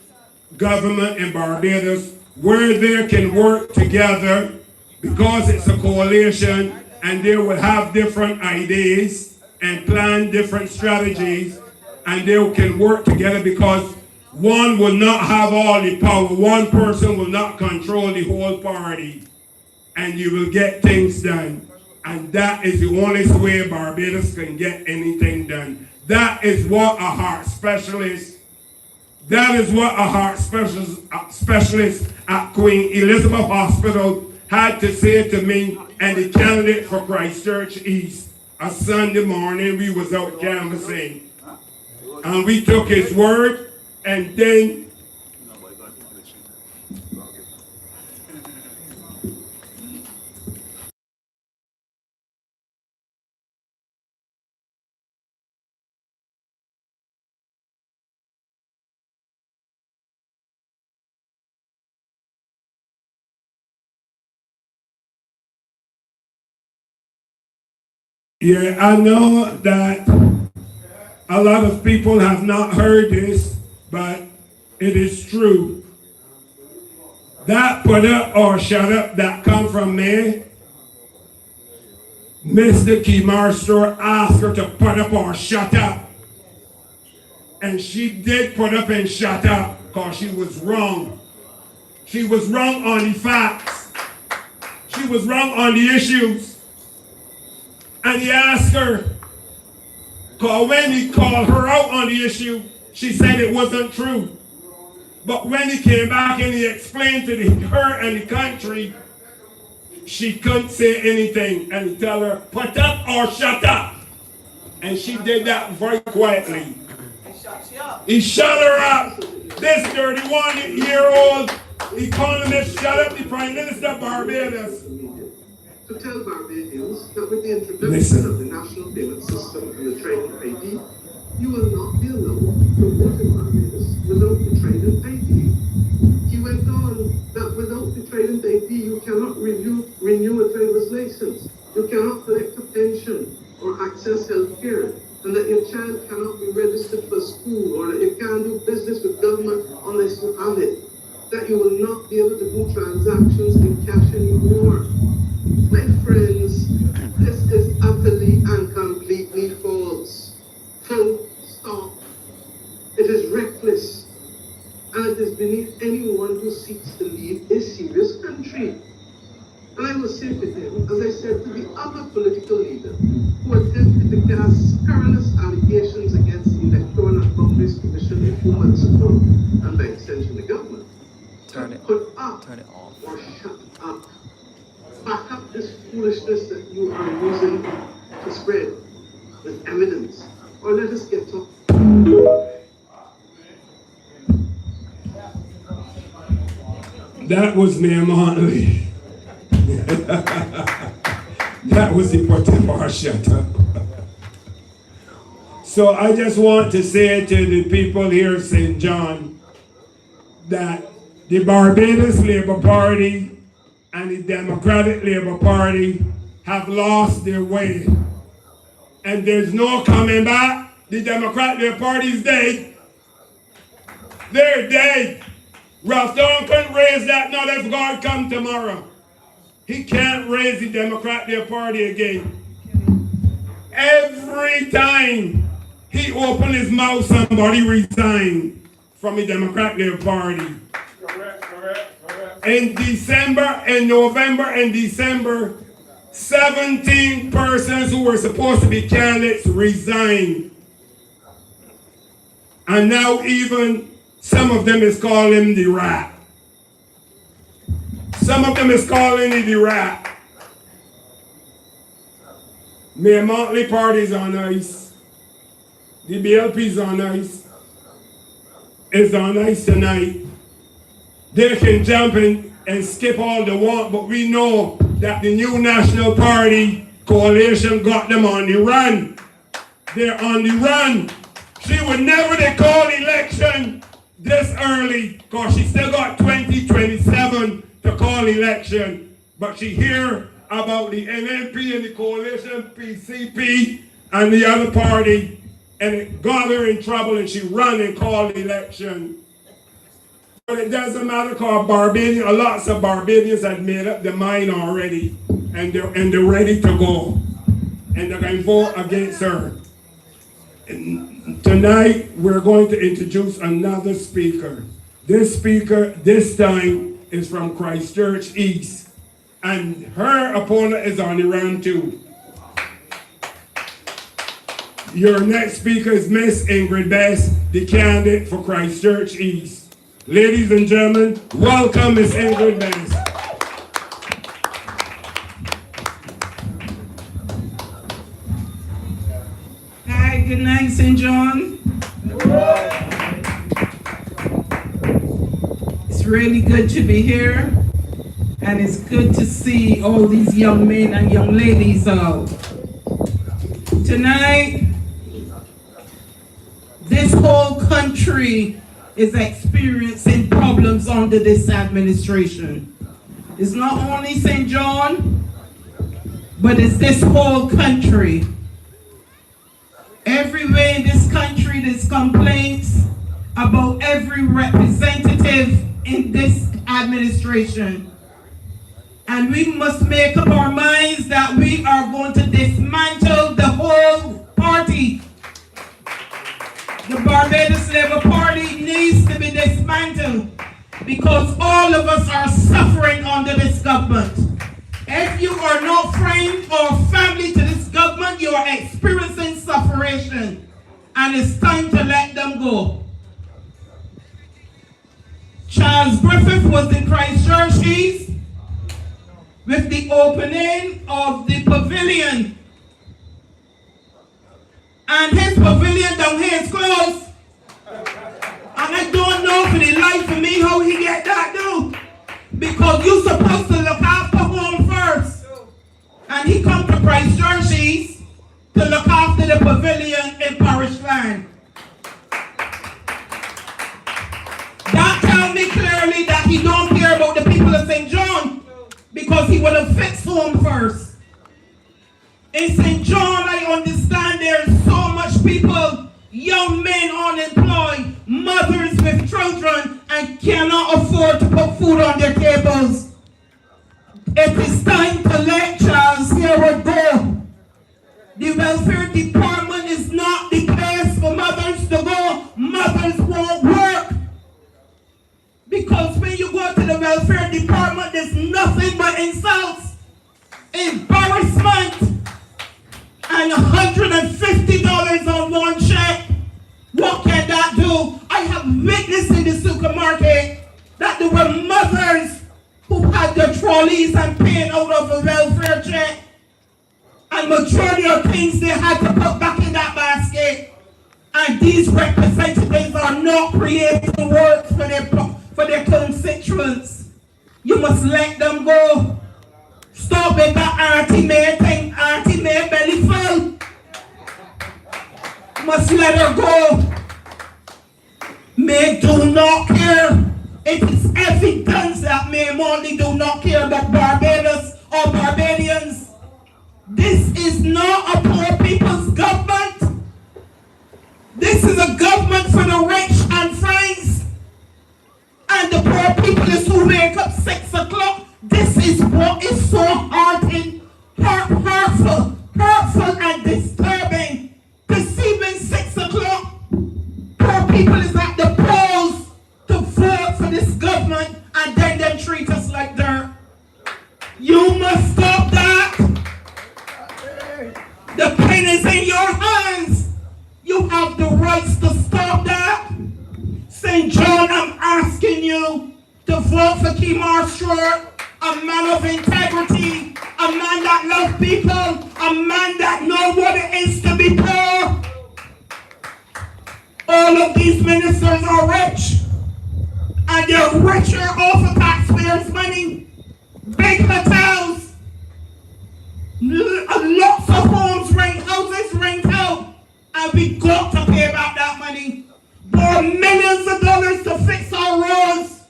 government in Barbados where they can work together, because it's a coalition and they will have different ideas and plan different strategies, and they can work together, because one will not have all the power. One person will not control the whole party, and you will get things done. And that is the only way Barbados can get anything done. That is what a heart specialist specialist at Queen Elizabeth Hospital had to say to me and the candidate for Christchurch East. A Sunday morning, we was out canvassing, and we took his word, and then yeah, I know that a lot of people have not heard this, but it is true. That put up or shut up that come from me, Mr. Kimar Stewart asked her to put up or shut up. And she did put up and shut up because she was wrong. She was wrong on the facts. She was wrong on the issues. And he asked her, because when he called her out on the issue, she said it wasn't true. But when he came back and he explained to her and the country, she couldn't say anything. And he tell her, put up or shut up. And she did that very quietly. He shut her up. This 31-year-old economist shut up the Prime Minister of Barbados. To tell Barbadians that with the introduction of the national payment system and the trading ID, you will not be allowed to vote in Barbados without the trading ID. He went on that without the trading ID, you cannot renew a trader's license, you cannot collect a pension or access health care, and that your child cannot be registered for school, or that you can't do business with government unless you have it, that you will not be able to do transactions in cash anymore. My friends, this is utterly and completely false. Full stop. It is reckless, and it is beneath anyone who seeks to lead a serious country. And I will say to him, as I said to the other political leader who attempted to cast scurrilous allegations against the Electoral and Boundaries Commission a few months ago, and by extension the government, put up or shut up. Back up this foolishness that you are using to spread with evidence, or let us get to. That was Nehemiah. That was the Potiphar shut up. So I just want to say to the people here in St. John that the Barbados Labour Party and the Democratic Labour Party have lost their way. And there's no coming back. The Democratic Labour Party is dead. They're dead. Ralph Dawn couldn't raise that not if God come tomorrow. He can't raise the Democratic Labour Party again. Every time he opened his mouth, somebody resigned from the Democratic Labour Party. Correct. In November and December, 17 persons who were supposed to be candidates resigned. And now even some of them is calling him the rat. Some of them is calling it the rat. Mayor Montley party's on ice. The BLP's on ice. It's on ice tonight. They can jump in and skip all they want, but we know that the new National Party coalition got them on the run. They're on the run. She would never call election this early because she still got 2027 to call election. But she hear about the NNP and the coalition, PCP, and the other party, and it got her in trouble and she run and call election. But it doesn't matter because lots of Barbadians had made up their mind already, and they're ready to go. And they're going to vote against her. And tonight, we're going to introduce another speaker. This speaker, this time, is from Christchurch East. And her opponent is on the run too. Your next speaker is Miss Ingrid Best, the candidate for Christchurch East. Ladies and gentlemen, welcome Miss Ingrid Best. Hi, good night, St. John. It's really good to be here, and it's good to see all these young men and young ladies out. Tonight, this whole country is experiencing problems under this administration. It's not only St. John, but it's this whole country. Everywhere in this country, there's complaints about every representative in this administration. And we must make up our minds that we are going to dismantle the whole party. The Barbados Labour Party needs to be dismantled because all of us are suffering under this government. If you are not friend or family to this government, you are experiencing suffering, and it's time to let them go. Charles Griffith was in Christchurch with the opening of the pavilion. And his pavilion down here is closed. And I don't know for the life of me how he get that do. Because you're supposed to look after home first. And he come to Christchurch to look after the pavilion in parish land. That tells me clearly that he don't care about the people of St. John, because he would have fixed home first. In St. John, I understand there's so much people, young men unemployed, mothers with children, and cannot afford to put food on their tables. It is time to let Charles Stewart go. The welfare department is not the place for mothers to go. Mothers won't work. Because when you go to the welfare department, there's nothing but insults, embarrassment, and $150 on one check. What can that do? I have witnessed in the supermarket that there were mothers who had their trolleys and paying out of a welfare check. And majority of things they had to put back in that basket. And these representatives are not creating work for their constituents. You must let them go. Stop with that Auntie May thing. Auntie May belly full. Must let her go. May do not care. It is evidence that May only do not care about Barbados or Barbadians. This is not a poor people's government. This is a government for the rich and friends. And the poor people is who wake up 6 o'clock. This is what is so hurtful and disturbing. Deceiving 6 o'clock. Poor people is at the polls to vote for this government, and then they treat us like dirt. You must stop that. The pen is in your hands. You have the rights to stop that. St. John, I'm asking you to vote for Kimar Stewart, a man of integrity, a man that loves people, a man that knows what it is to be poor. All of these ministers are rich, and they're richer off of taxpayers' money. Big hotels, lots of houses rent out, and we got to pay back that money. For millions of dollars to fix our roads,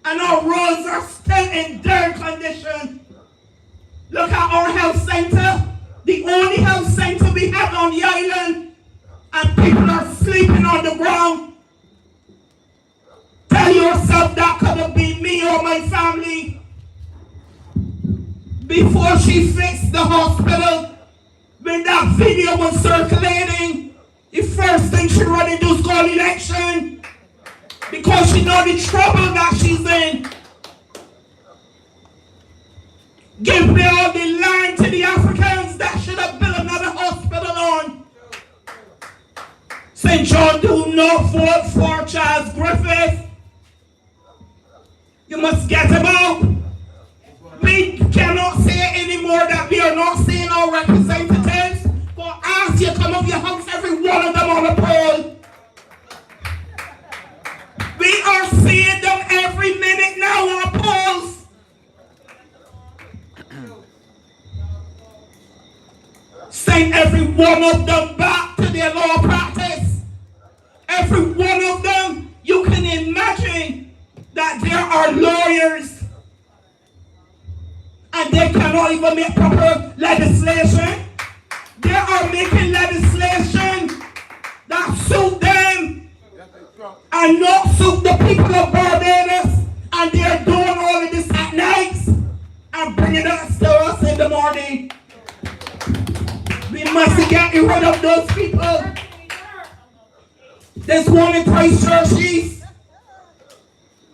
and our roads are still in dirt condition. Look at our health center, the only health center we have on the island, and people are sleeping on the ground. Tell yourself that could have been me or my family. Before she fixed the hospital, when that video was circulating, the first thing she run into is called election, because she know the trouble that she's in. Give me all the land to the Africans that should have built another hospital on. St. John, do not vote for Charles Griffith. You must get him out. We cannot say anymore that we are not seeing our representatives. But as you come up your house, every one of them on the poll. We are seeing them every minute now on polls. Send every one of them back to their law practice. Every one of them, you can imagine that there are lawyers and they cannot even make proper legislation. They are making legislation that suit them and not suit the people of Barbados, and they are doing all of this at night and bringing us to us in the morning. We must get rid of those people. There's one in Christchurch,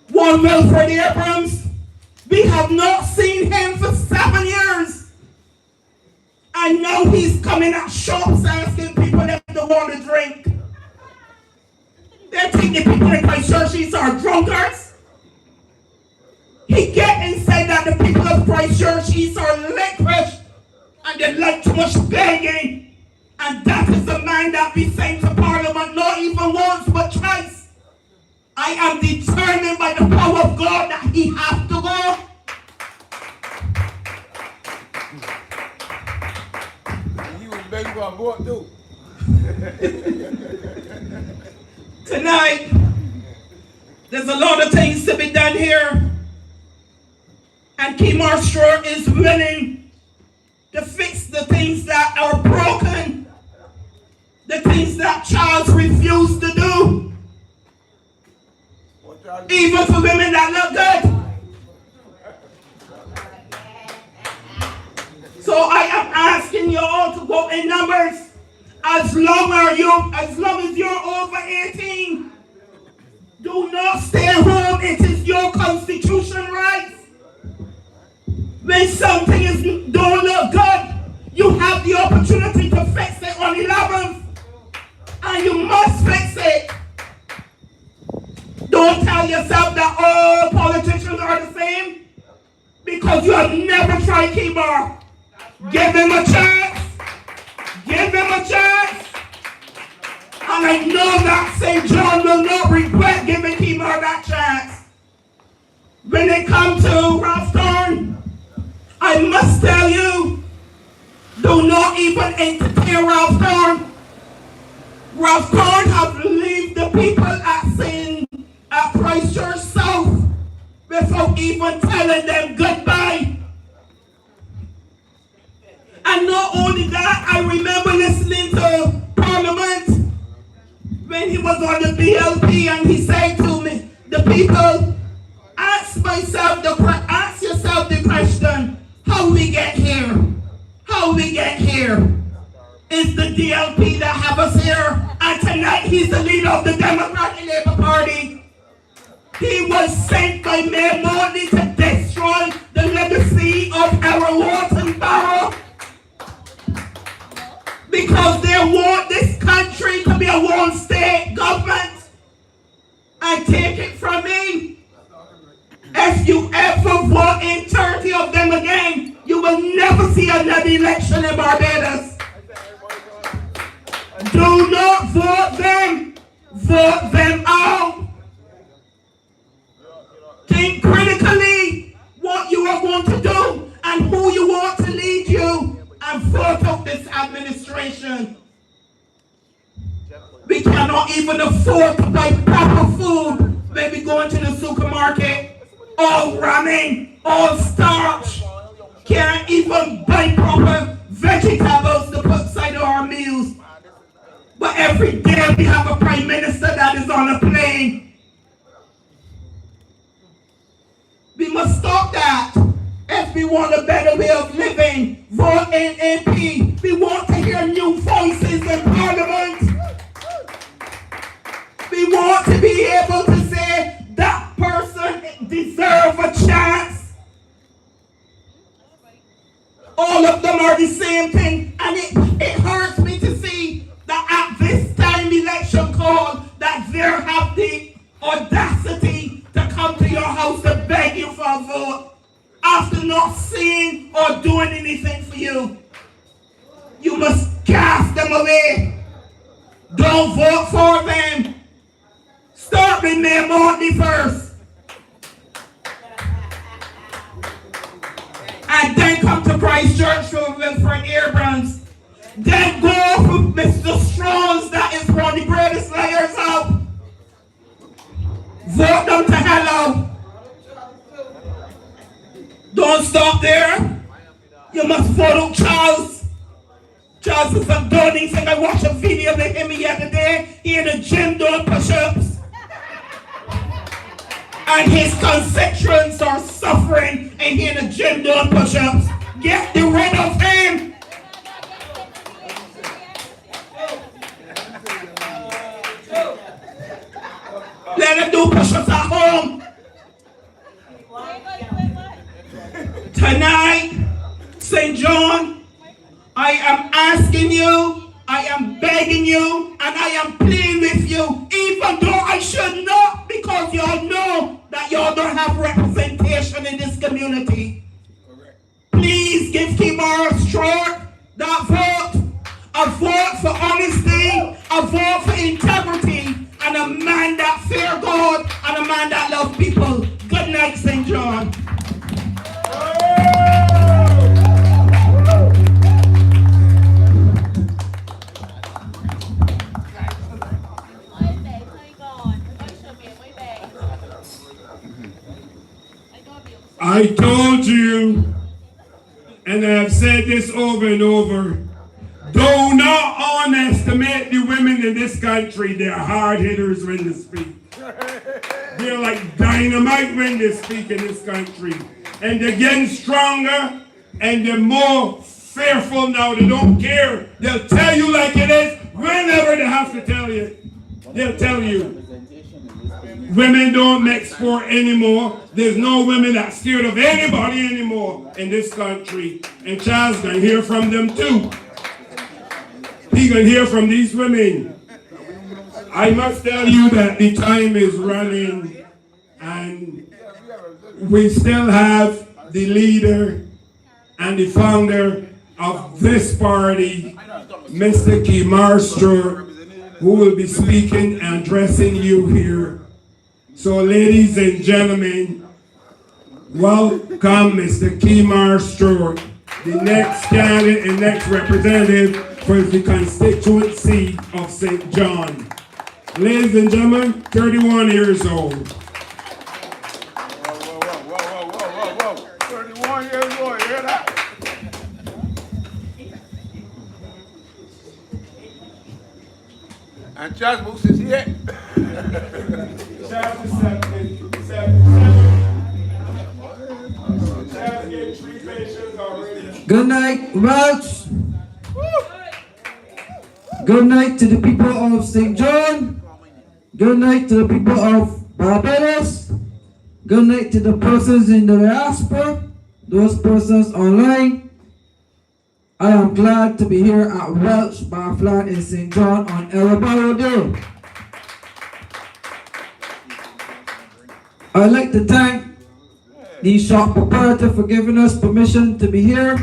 one Wilfred Abrams. We have not seen him for 7 years. And now he's coming at shops asking people if they want to drink. They think the people in Christchurch are drunkards. He get and say that the people of Christchurch East are licorice and they like too much begging. And that is the man that be sent to Parliament not even once but twice. I am determined by the power of God that he has to go. He was begging for a vote too. Tonight, there's a lot of things to be done here. And Kimar Stewart is willing to fix the things that are broken, the things that Charles refused to do, even for women that look good. So I am asking you all to go in numbers. As long as you're over 18, do not stay home. It is your constitution right. When something don't look good, you have the opportunity to fix it on 11th. And you must fix it. Don't tell yourself that all politicians are the same, because you have never tried Kimar. Give him a chance. Give him a chance. And I know that St.John will not regret giving Kimar that chance. When it comes to Ralph Thorne, I must tell you, do not even entertain Ralph Thorne. Ralph Thorne have leave the people at Christchurch South without even telling them goodbye. And not only that, I remember listening to Parliament when he was on the BLP and he said to me, the people, ask yourself the question, how we get here? How we get here? Is the DLP that have us here? And tonight he's the leader of the Democratic Labour Party. He was sent by Mayor Morley to destroy the legacy of Errol Wharton Barrow, because they want this country to be a one-state government. And take it from me, if you ever vote in 30 of them again, you will never see another election in Barbados. Do not vote them out. Think critically what you are going to do and who you want to lead you, and vote out this administration. We cannot even afford to buy proper food when we go into the supermarket. All ramen, all starch. Can't even buy proper vegetables to put inside our meals. But every day we have a prime minister that is on a plane. We must stop that. If we want a better way of living, vote NNP. We want to hear new voices in Parliament. We want to be able to say that person deserves a chance. All of them are the same thing, and it hurts me to see that at this time election call that they have the audacity to come to your house to beg you for a vote after not seeing or doing anything for you. You must cast them away. Don't vote for them. Start with Mayor Morley first. And then come to Christchurch for Wilfred Abrams. Then go for Mr. Strauss, that is one of the greatest liars out. Vote them to hell out. Don't stop there. You must vote out Charles. Charles is a dirty thing. I watched a video with him the other day. He in the gym doing push-ups. And his constituents are suffering, and he in the gym doing push-ups. Get rid of him. Let him do push-ups at home. Tonight, St. John, I am asking you, I am begging you, and I am pleading with you, even though I should not, because y'all know that y'all don't have representation. reputation in this community. Please give Kimar Stewart that vote. A vote for honesty, a vote for integrity, and a man that fear God, and a man that love people. Good night, St. John. I told you, and I've said this over and over, do not underestimate the women in this country. They're hard hitters when they speak. They're like dynamite when they speak in this country. And they're getting stronger and they're more fearful now. They don't care. They'll tell you like it is whenever they have to tell you. They'll tell you. Women don't make sport anymore. There's no women that's scared of anybody anymore in this country. And Charles can hear from them too. He can hear from these women. I must tell you that the time is running and we still have the leader and the founder of this party, Mr. Kimar Stewart, who will be speaking and addressing you here. So ladies and gentlemen, welcome Mr. Kimar Stewart, the next candidate and next representative for the constituency of St. John. Ladies and gentlemen, 31 years old. Whoa. 31 years old, hear that? And Charles Books is here. Charles is 3 patients already. Good night, Welch. Good night to the people of St. John. Good night to the people of Barbados. Good night to the persons in the diaspora, those persons online. I am glad to be here at Welch Bar Flat in St. John on Erebaro Day. I'd like to thank the shop proprietor for giving us permission to be here.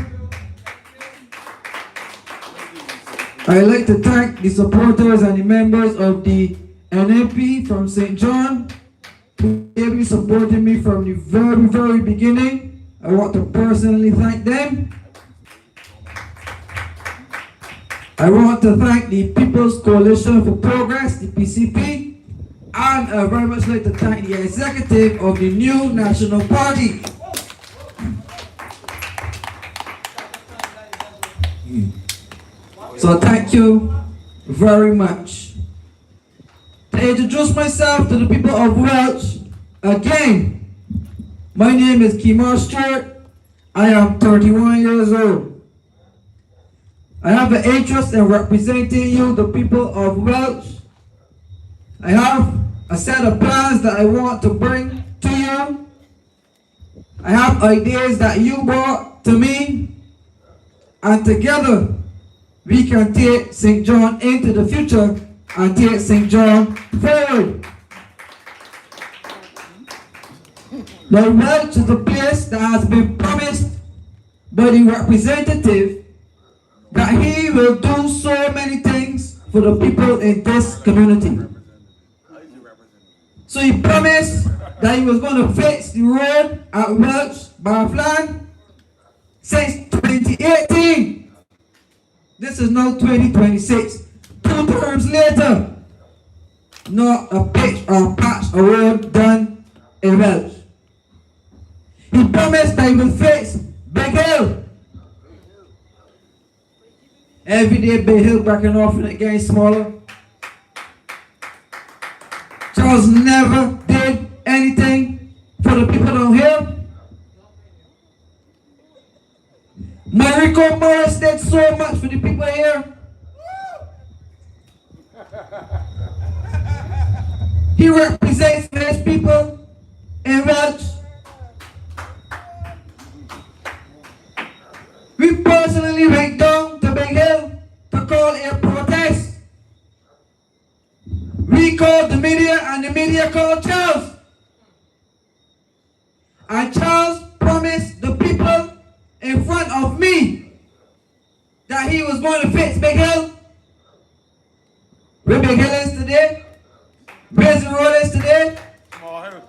I'd like to thank the supporters and the members of the NNP from St. John who have been supporting me from the very beginning. I want to personally thank them. I want to thank the People's Coalition for Progress, the PCP, and I very much like to thank the executive of the new National Party. So thank you very much. To introduce myself to the people of Welch, again, my name is Kimar Stewart. I am 31 years old. I have an interest in representing you, the people of Welch. I have a set of plans that I want to bring to you. I have ideas that you brought to me, and together we can take St. John into the future and take St. John forward. Now, Welch is a place that has been promised by the representative that he will do so many things for the people in this community. So he promised that he was going to fix the road at Welch Barflan since 2018. This is now 2026. 2 terms later, not a pitch or patch of road done in Welch. He promised that he will fix Big Hill. Every day Big Hill breaking off and it getting smaller. Charles never did anything for the people down here. Mariko Morris did so much for the people here. He represents his people in Welch. We personally went down to Big Hill to call a protest. We called the media and the media called Charles. And Charles that he was going to fix Big Hill? Where Big Hill is today? Where's the road is today? Small Hill.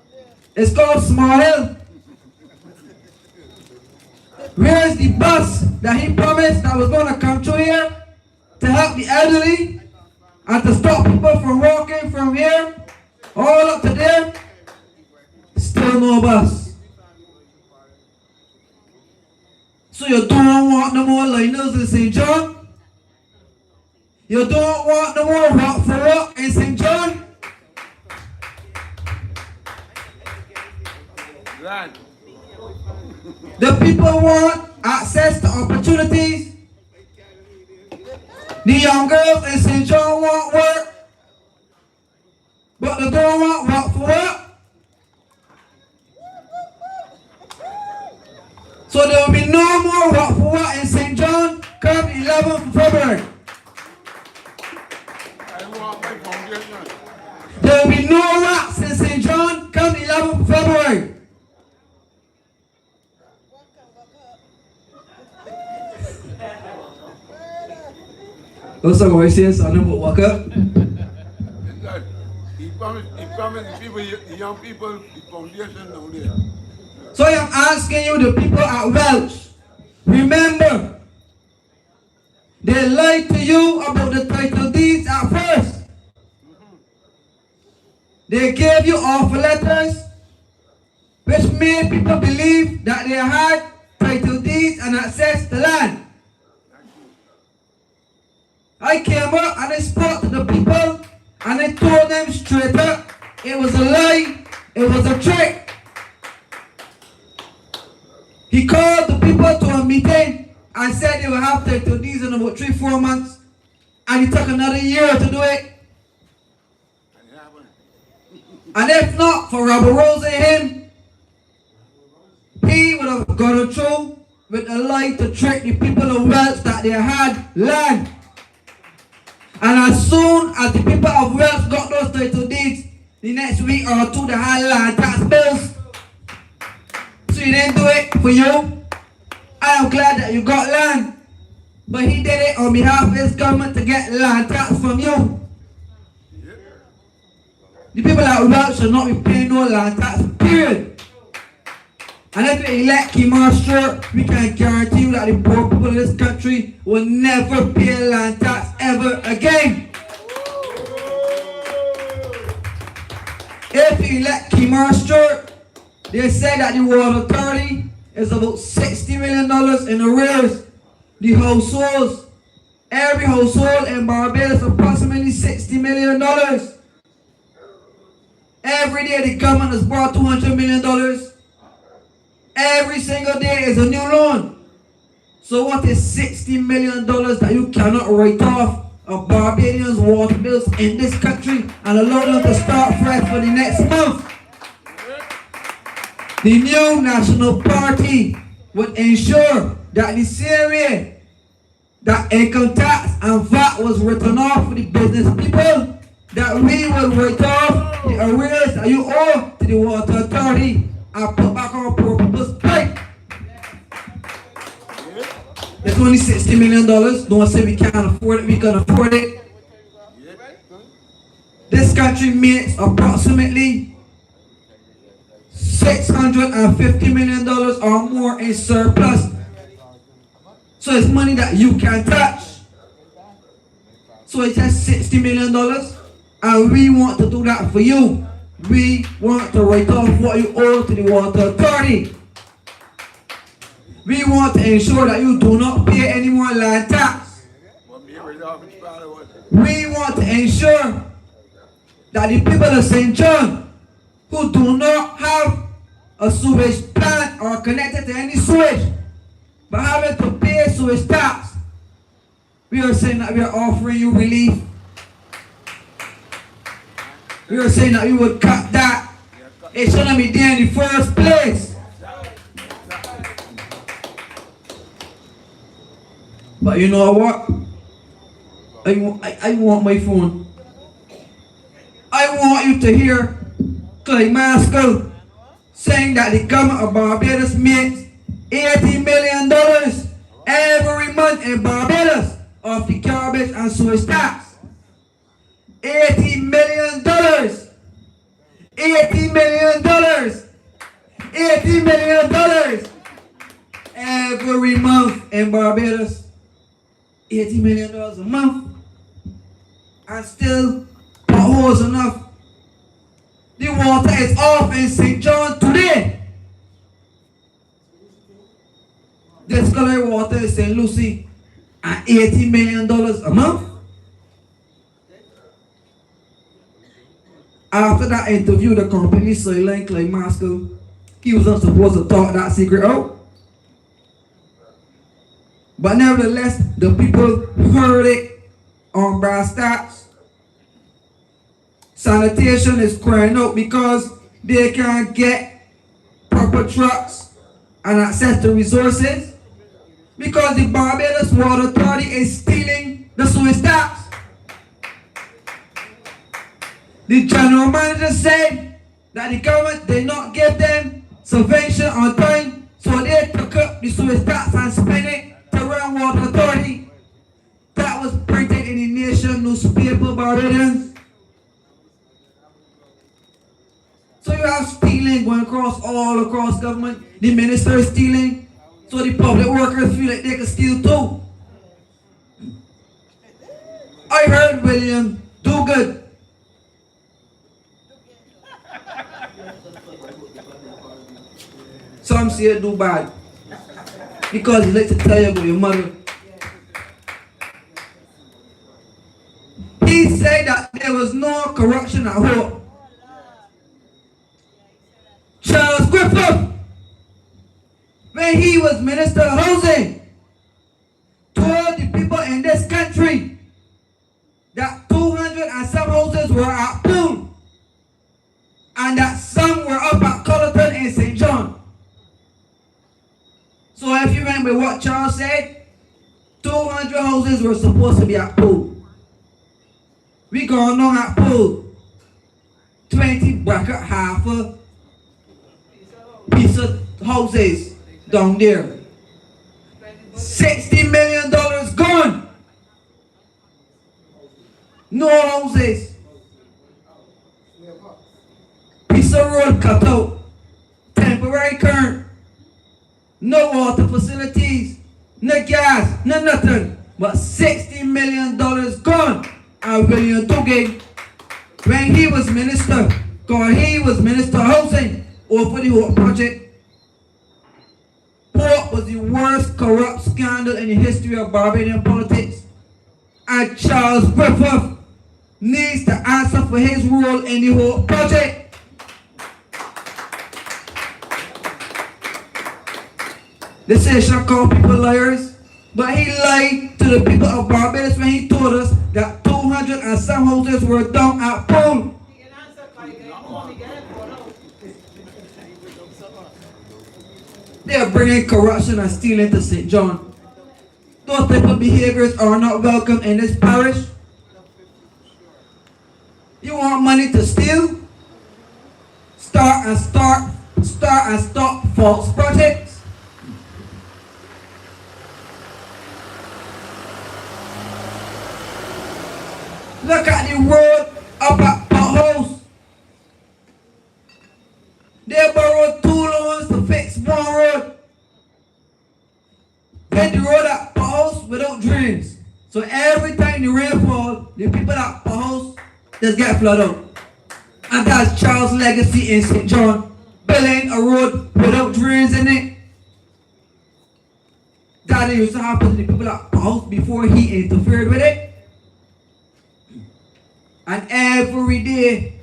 It's called Small Hill. Where's the bus that he promised that was going to come through here to help the elderly and to stop people from walking from here all up to there? Still no bus. So you don't want no more liners in St. John? You don't want no more rock for rock in St. John? Land. The people want access to opportunities. The young girls in St. John want work, but they don't want work for work. So there will be no more work for work in St. John come the 11th of February. I want my foundation. There will be no rats in St. John come the 11th of February. Those are what says on about walk up. He promised the people, the young people, the foundation down there. So I am asking you, the people at Welch, remember, they lied to you about the title deeds at first. They gave you offer letters, which made people believe that they had title deeds and access to land. I came up and I spoke to the people and I told them straight up, it was a lie, it was a trick. He called the people to a meeting and said they will have title deeds in about 3-4 months, and it took another year to do it. And if not for Robert Rose and him, he would have gone through with a lie to trick the people of Welch that they had land. And as soon as the people of Welch got those title deeds, the next week or two they had land tax bills. So he didn't do it for you. I am glad that you got land. But he did it on behalf of his government to get land tax from you. The people at Welch should not be paying no land tax, period. And if they elect Kimar Stewart, we can guarantee you that the poor people in this country will never pay land tax ever again. If you elect Kimar Stewart, they say that the Water Authority is about $60 million in arrears. The households, every household in Barbados, approximately $60 million. Every day the government has brought $200 million. Every single day is a new loan. So what is $60 million that you cannot write off of Barbadians' water bills in this country and allow them to start fresh for the next month? The new National Party would ensure that the same way that income tax and VAT was written off for the business people, that we will write off the arrears that you owe to the Water Authority and put back on poor people's pipe. It's only $60 million. Don't say we can't afford it, we can afford it. This country makes approximately $650 million or more in surplus. So it's money that you can touch. So it's just $60 million. And we want to do that for you. We want to write off what you owe to the Water Authority. We want to ensure that you do not pay any more land tax. We want to ensure that the people of St. John who do not have a sewage plant or connected to any sewage, but having to pay sewage tax, we are saying that we are offering you relief. We are saying that we would cut that. It shouldn't be there in the first place. But you know what? I want my phone. I want you to hear Clay Maskell saying that the government of Barbados makes $80 million every month in Barbados. of the garbage and sewage tax. $80 million. $80 million. $80 million every month in Barbados. $80 million a month. And still potholes enough. The water is off in St. John today. Discolored water in St. Lucie at $80 million a month. After that interview, the company silent claimed Moscow. He was not supposed to talk that secret out. But nevertheless, the people heard it on brass tacks. Sanitation is crying out because they can't get proper trucks and access to resources because the Barbados Water Authority is stealing the sewage tax. The general manager said that the government did not give them subvention on time, so they took up the sewage tax and spent it to run water authority. That was printed in the nation newspaper, Barbadians. So you have stealing going all across government. The minister is stealing, so the public workers feel like they can steal too. I heard William do good. Some say do bad because he like to tell you about your mother. He said that there was no corruption at home. Charles Griffith, when he was Minister of Housing, told the people in this country that 200 and some houses were at Poole and that some were up at Cullerton in St. John. So if you remember what Charles said, 200 houses were supposed to be at Poole. We going on at Poole. 20 bracket half a piece of houses down there. $60 million gone. No houses. Piece of road cut out. Temporary current. No water facilities. No gas. No nothing. But $60 million gone. And William Tugay, when he was minister, because he was Minister of Housing over the whole project, Port was the worst corrupt scandal in the history of Barbadian politics. And Charles Griffith needs to answer for his role in the whole project. They say shall call people liars, but he lied to the people of Barbados when he told us that 200 and some houses were down at Poole. They are bringing corruption and stealing to St. John. Those type of behaviors are not welcome in this parish. You want money to steal? Start and stop false projects. Look at the road up at potholes. They borrowed 2 loans to fix one road. Then the road at potholes without drains. So every time the rain falls, the people at potholes just get flooded out. And that's Charles' legacy in St. John. Building a road without drains in it. That used to happen to the people at potholes before he interfered with it. And every day,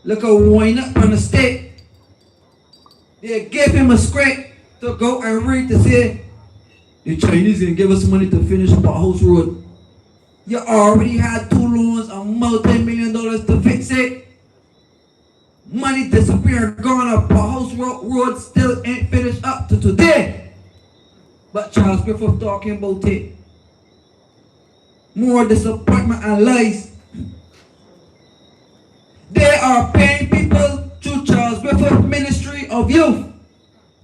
look at wind up on the state. They give him a script to go and read to say, the Chinese gonna give us money to finish Pothouse Road. You already had 2 loans of multi-million-dollar to fix it. Money disappeared, gone up. Pothouse Road still ain't finished up to today. But Charles Griffith talking about it. More disappointment and lies. They are paying people through Charles Griffith Ministry of Youth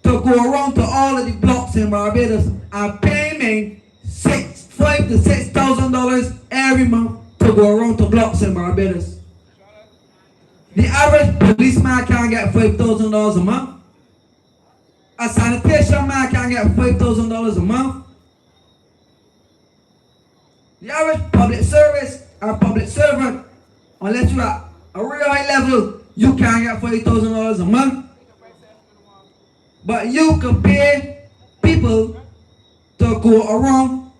to go around to all of the blocks in Barbados and paying $5 $5,000 to $6,000 every month to go around to blocks in Barbados. The average policeman can't get $5,000 a month. A sanitation man can't get $5,000 a month. The average public service or public servant, unless you're at a real high level, you can't get $5,000 a month. But you can pay people to go around,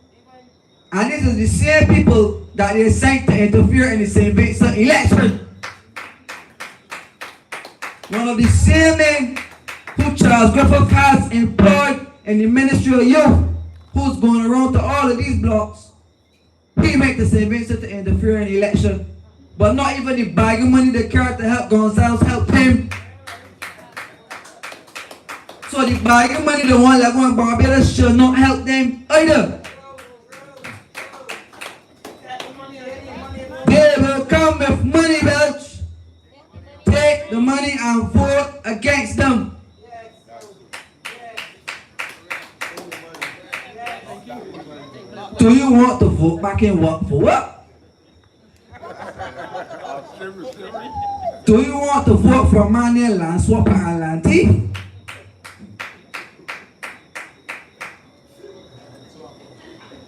and this is the same people that they sent to interfere in the St. Vincent election. One of the same men who Charles Griffith has employed in the Ministry of Youth, who's going around to all of these blocks, he make the St. Vincent to interfere in the election. But not even the bag of money they carry to help Gonzales help him. So the bag of money, the one that going Barbados, should not help them either. They will come with money, Welch. Take the money and vote against them. Do you want to vote back in what for what? Do you want to vote for money, land swapper and land thief?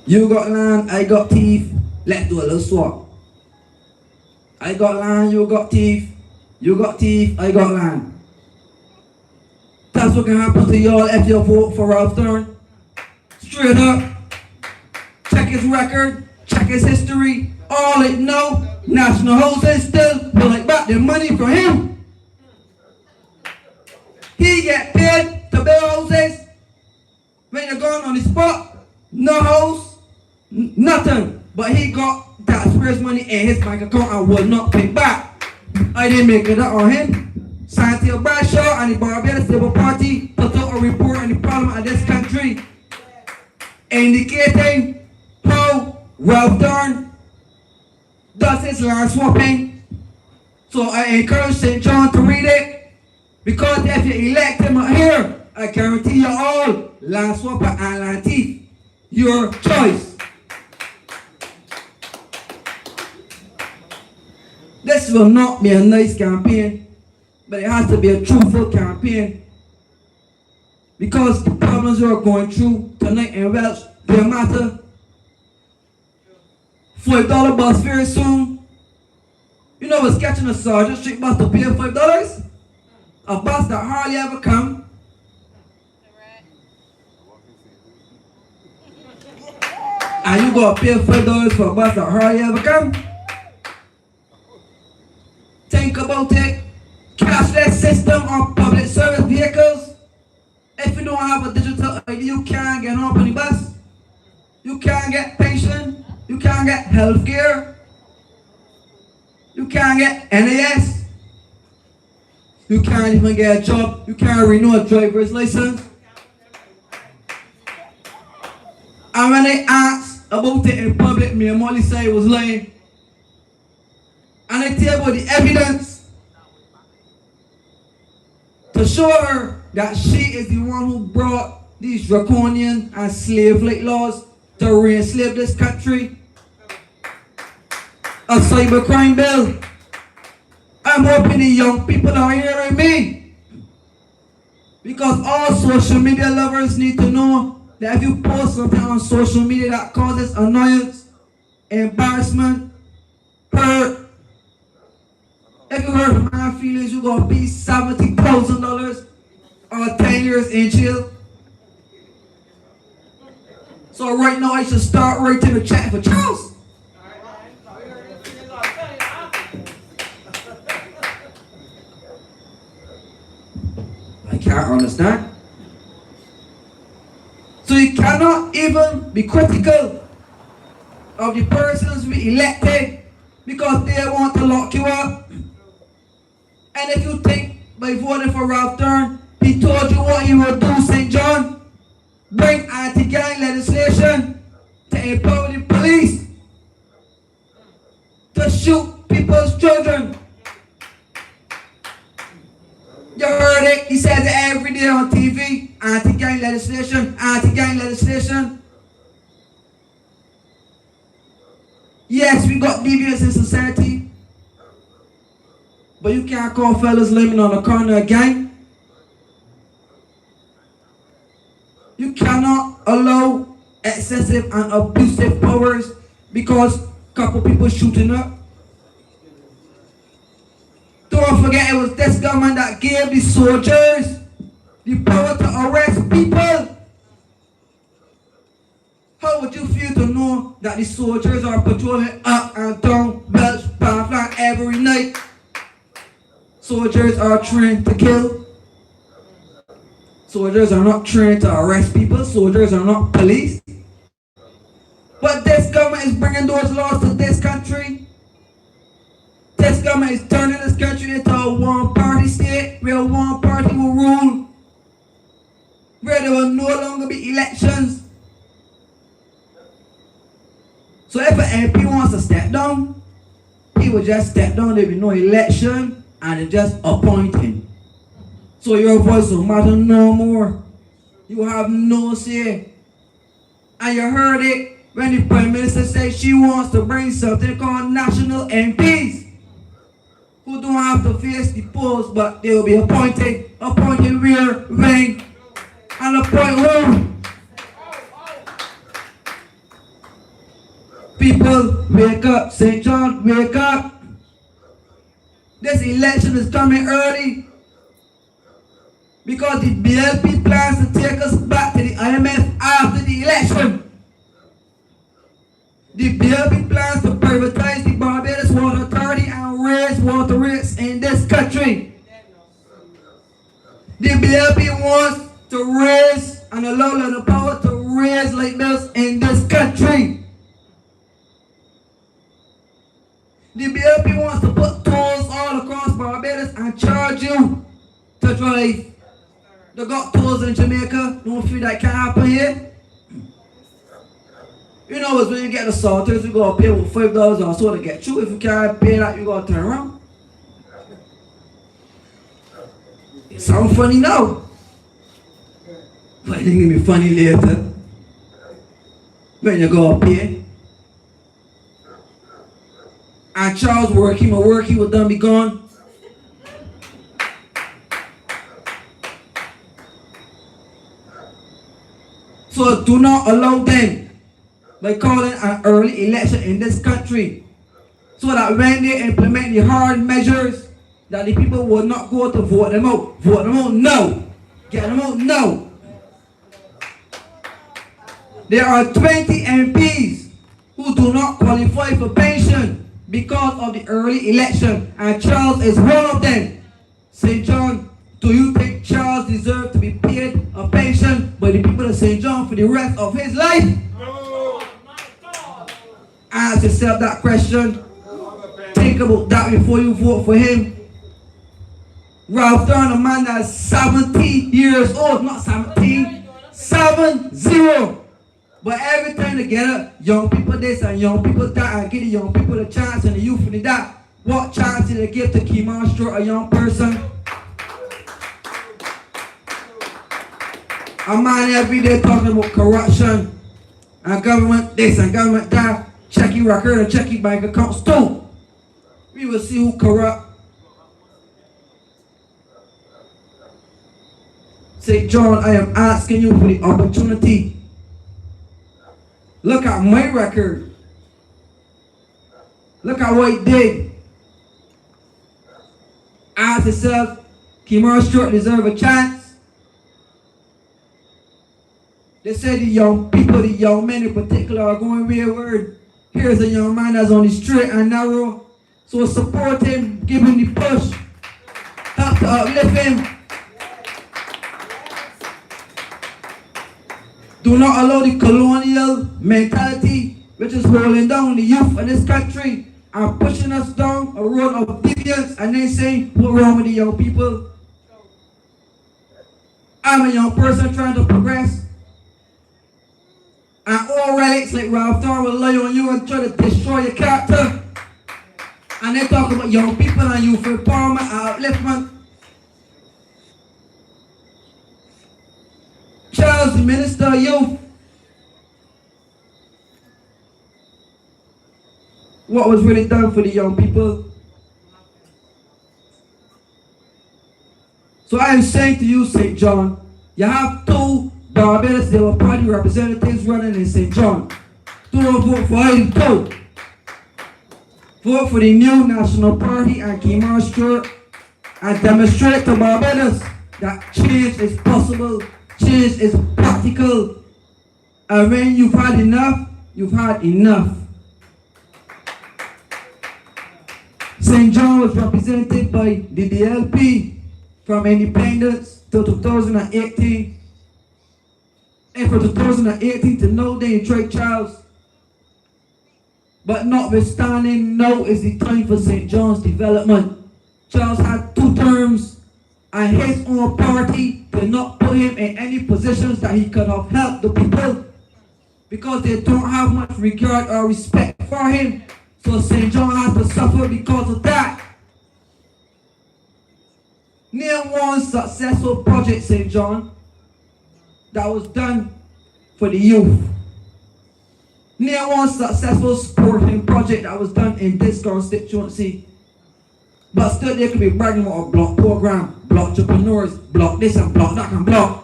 You got land, I got thief, let's do a little swap. I got land, you got thief, I got land. That's what can happen to y'all if you vote for Ralph Stern. Straight up. Check his record, check his history, all it know. National housing still pulling back the money from him. He get paid to build houses. When you're going on the spot, no house, nothing. But he got taxpayers' money in his bank account and will not pay back. I didn't make it up on him. Santia Bradshaw and the Barbados Labour Party put out a report in the Parliament of this country indicating how Ralph Stern does his land swapping. So I encourage St.John to read it, because if you elect him out here, I guarantee you all, land swapper and land thief, your choice. This will not be a nice campaign, but it has to be a truthful campaign, because the problems we are going through tonight in Welch, they matter. $5 bus fare soon. You know what's catching a Sergeant Street bus to pay $5? A bus that hardly ever come. And you gotta pay $5 for a bus that hardly ever come. Think about it. Cashless system on public service vehicles. If you don't have a digital ID, you can't get on the bus. You can't get pension. You can't get health care. You can't get NAS. You can't even get a job. You can't renew a driver's license. And when they asked about it in public, me and Molly said it was lying. And I tell you about the evidence to show her that she is the one who brought these draconian and slave-like laws to re-enslave this country. A cybercrime bill. I'm hoping the young people are hearing me, because all social media lovers need to know that if you post something on social media that causes annoyance, embarrassment, hurt, if you hurt my feelings, you're gonna be $70,000 or 10 years in jail. So right now I should start writing the chat for Charles. I can't understand. So you cannot even be critical of the persons we elected because they want to lock you up. And if you think by voting for Ralph Stern, he told you what he will do, St. John, bring anti-gang legislation to empower the police to shoot people's children. You heard it, he says it every day on TV, anti-gang legislation, anti-gang legislation. Yes, we got deviants in society, but you can't call fellas living on the corner a gang. You cannot allow excessive and abusive powers because a couple people shooting up. Don't forget it was this government that gave the soldiers the power to arrest people. How would you feel to know that the soldiers are patrolling up and down Welch pipeline every night? Soldiers are trained to kill. Soldiers are not trained to arrest people. Soldiers are not police. But this government is bringing those laws to this country. This government is turning this country into a one-party state where one party will rule, where there will no longer be elections. So if an MP wants to step down, he will just step down. There will be no election, and they just appoint him. So your voice will matter no more. You have no say. And you heard it when the Prime Minister said she wants to bring something called national MPs, who don't have to face the polls, but they will be appointed where, when, and appoint who. People, wake up. St. John, wake up. This election is coming early because the BLP plans to take us back to the IMF after the election. The BLP plans to privatize the Barbados Water Authority and raise water rates in this country. The BLP wants to raise and allow the power to raise light bills in this country. The BLP wants to put tolls all across Barbados and charge you to drive. They got tolls in Jamaica. Don't feel that can happen here. You know, it's when you get the salters, you gotta pay with $5 or so to get through. If you can't pay that, you gotta turn around. It sounds funny now, but it's gonna be funny later when you go up here. And Charles working will done be gone. So do not allow them by calling an early election in this country, so that when they implement the hard measures, that the people will not go to vote them out. Vote them out now. Get them out now. There are 20 MPs who do not qualify for pension because of the early election, and Charles is one of them. St. John, do you think Charles deserves to be paid a pension by the people of St. John for the rest of his life? No. Ask yourself that question. Think about that before you vote for him. Ralph Thorne, a man that's 70 years old, not 17, 70. But every time together, young people this and young people that, and give the young people a chance and the youth and that. What chance did they give to Kimar, Stewart, a young person? A man every day talking about corruption and government this and government that. Check your record and check your bank accounts too. We will see who corrupt. St. John, I am asking you for the opportunity. Look at my record. Look at what he did. Ask yourself, Kimar Stewart deserve a chance? They say the young people, the young men in particular, are going wayward. Here's a young man that's on the straight and narrow. So support him, give him the push. Help to uplift him. Do not allow the colonial mentality, which is holding down the youth of this country and pushing us down a road of deviance, and then saying, what's wrong with the young people? I'm a young person trying to progress. And all relics like Ralph Thorne will lie on you and try to destroy your character. And they talk about young people and youth empowerment and upliftment. Charles, the Minister of Youth. what was really done for the young people. So I am saying to you, St. John, you have two Barbados Labour Party representatives running in St. John. Do vote for him too. Vote for the new National Party and Kimar Stewart and demonstrate to Barbados that change is possible, change is practical. And when you've had enough, you've had enough. St. John was represented by the DLP from independence to 2018. And from 2018 to now, they in Trade Charles. But notwithstanding, now is the time for St. John's development. Charles had 2 terms, and his own party did not put him in any positions that he could have helped the people, because they don't have much regard or respect for him. So St. John has to suffer because of that. Name one successful project, St. John, that was done for the youth. Name one successful sporting project that was done in this constituency. But still they could be bragging about a block program, block entrepreneurs, block this and block that and block.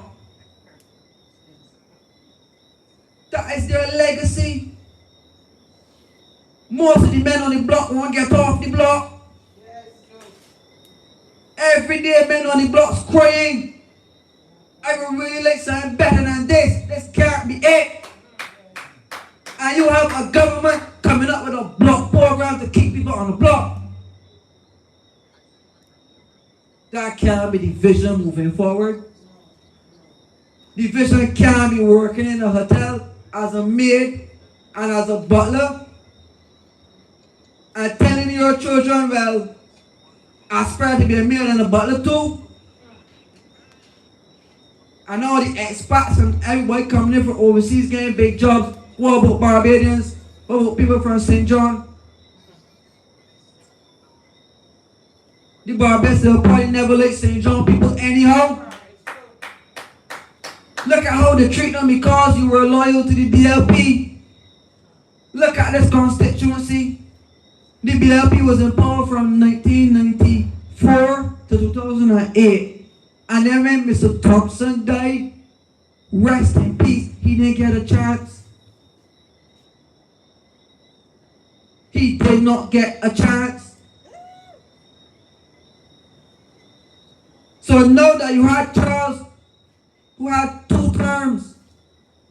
That is their legacy. Most of the men on the block won't get off the block. Every day men on the block's crying. I would really like something better than this. This can't be it. And you have a government coming up with a block program to keep people on the block. That can't be the vision moving forward. The vision can't be working in a hotel as a maid and as a butler and telling your children, well, aspire to be a maid and a butler too. And all the expats and everybody coming in from overseas getting big jobs. What about Barbadians? What about people from St. John? The Barbados Labour Party never let St. John people anyhow. Look at how they treat them because you were loyal to the DLP. Look at this constituency. The DLP was in power from 1994 to 2008. And then when Mr. Thompson died, rest in peace, he didn't get a chance. He did not get a chance. So now that you had Charles, who had 2 terms,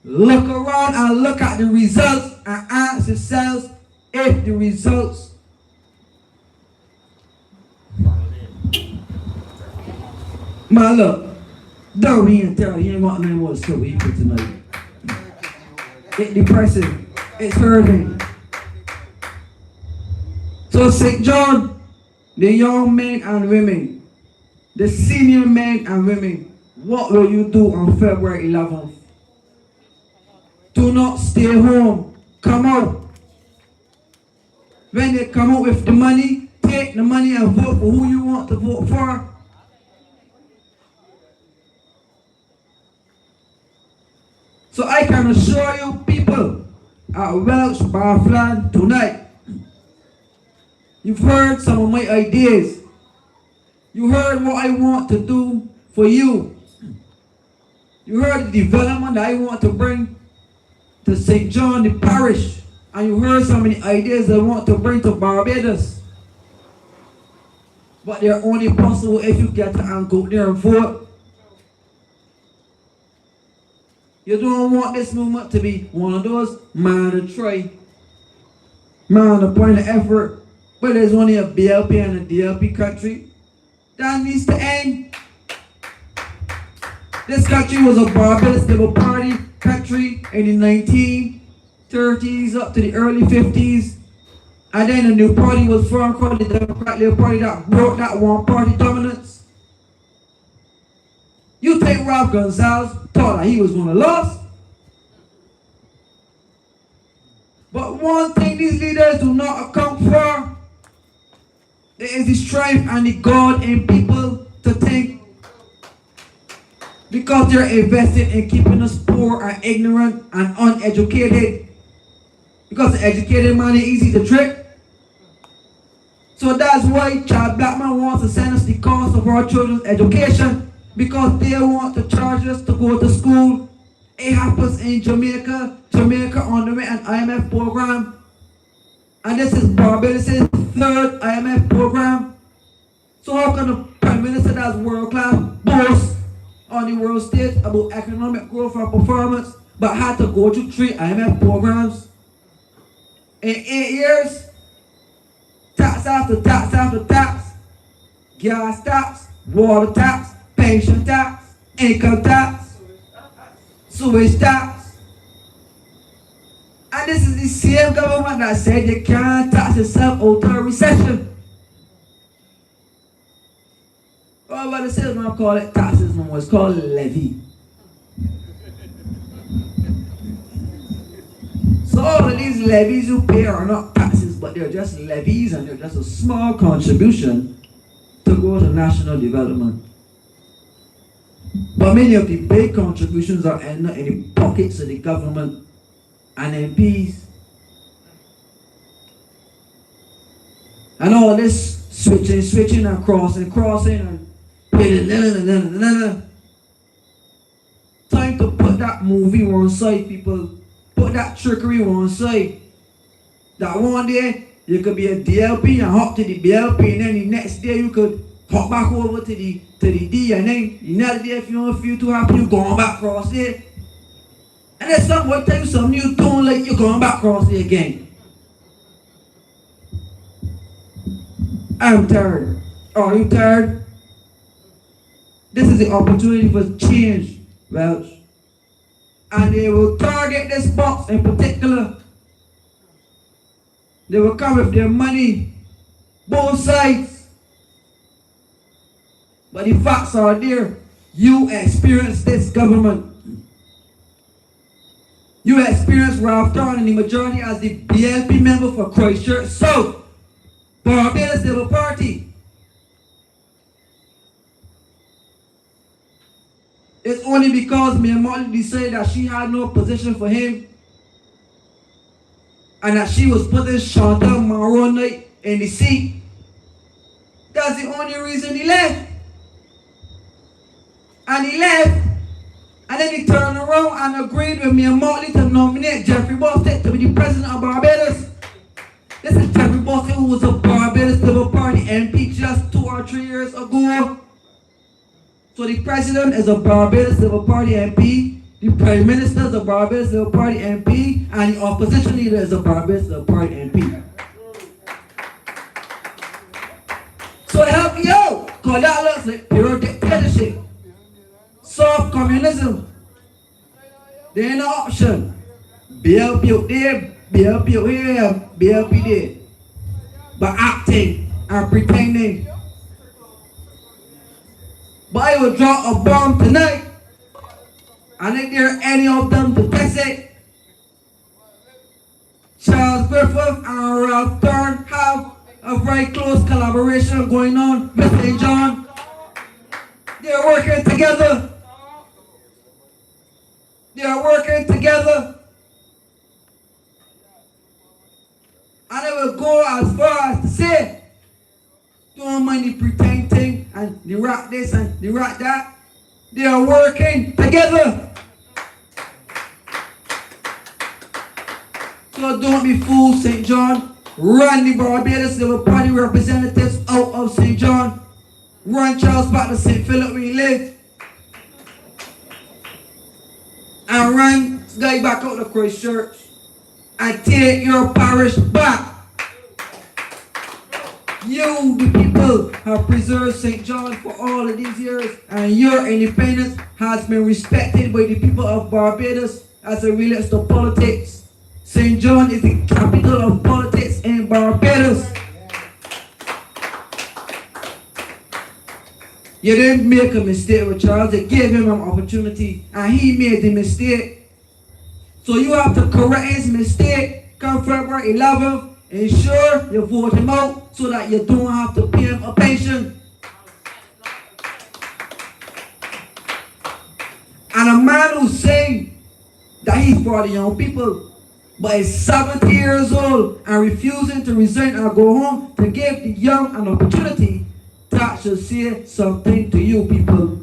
look around and look at the results and ask yourselves if the results man, look, don't be in terror. You ain't got nothing more to say what you put tonight. It's depressing. It's hurting. So St. John, the young men and women, the senior men and women, what will you do on February 11th? Do not stay home. Come out. When they come out with the money, take the money and vote for who you want to vote for. So I can assure you people at Welch Barflan tonight, you've heard some of my ideas. You heard what I want to do for you. You heard the development that I want to bring to St. John, the parish. And you heard some of the ideas I want to bring to Barbados. But they're only possible if you get to and go there and vote. You don't want this movement to be one of those man to try, man to point of effort, but there's only a BLP and a DLP country. That needs to end. This country was a Barbados Labour Party country in the 1930s up to the early 50s. And then a new party was formed called the Democratic Labour Party that broke that one party dominance. You think Rob Gonzalez thought that he was going to lose? But one thing these leaders do not account for, there is the strife and the God in people to think, because they're invested in keeping us poor and ignorant and uneducated. Because the educated man is easy to trick, So that's why Child Blackman wants to send us the cost of our children's education, because they want to charge us to go to school. It happens in Jamaica. Jamaica underwent an IMF program. And this is Barbados' third IMF program. So how can the Prime Minister that's world class boast on the world stage about economic growth and performance, but had to go through 3 IMF programs? In 8 years, tax after tax after tax, gas tax, water tax, pension tax, income tax, sewage tax. And this is the same government that said you can't tax yourself out of a recession. Oh, but the sales don't call it taxes no more, it's called levy. So all of these levies you pay are not taxes, but they're just levies, and they're just a small contribution to go to national development. But many of the big contributions are in the pockets of the government and MPs. And all this switching and crossing and time to put that movie on side, people. Put that trickery on side. That one day you could be a DLP and hop to the BLP, and then the next day you could hop back over to the D, and then another day if you don't feel too happy, you going back across there. And then someone tell you something you don't like, you're going back across there again. I'm tired. Are you tired? This is the opportunity for change, Welch. And they will target this box in particular. They will come with their money, both sides. But the facts are there. You experience this government. You experience Ralph Thorne in the majority as the BLP member for Christchurch South, Barbados Labour Party. It's only because Mayor Motley decided that she had no position for him, and that she was putting Chantal Maronite in the seat. That's the only reason he left. And he left, and then he turned around and agreed with Mayor Motley to nominate Jeffrey Bostic to be the president of Barbados. This is Jeffrey Bostic, who was a Barbados Labour Party MP just 2 or 3 years ago. So the president is a Barbados Labour Party MP, the Prime Minister is a Barbados Labour Party MP, and the opposition leader is a Barbados Labour Party MP. So help me out, because that looks like pure dictatorship. Soft communism. There ain't no option. BLP out there, BLP out here, BLP there. But acting and pretending. But I will drop a bomb tonight, and if there are any of them to test it, Charles Griffith and Ralph Thorne have a very close collaboration going on with St.John. They are working together. They are working together. And I will go as far as to say, don't mind the pretending and the rat this and the rat that. They are working together. So don't be fooled, St. John. Run the Barbados Labour Party representatives out of St. John. Run Charles back to St. Philip where he lived. And run guy back out to Christchurch. And take your parish back. You, the people, have preserved St. John for all of these years, and your independence has been respected by the people of Barbados as it relates to politics. St. John is the capital of politics in Barbados. You didn't make a mistake with Charles. They gave him an opportunity, and he made the mistake. So you have to correct his mistake come February 11th. Ensure you vote him out so that you don't have to pay him a pension. And a man who's saying that he's for the young people, but is 70 years old and refusing to resign and go home to give the young an opportunity, that should say something to you people.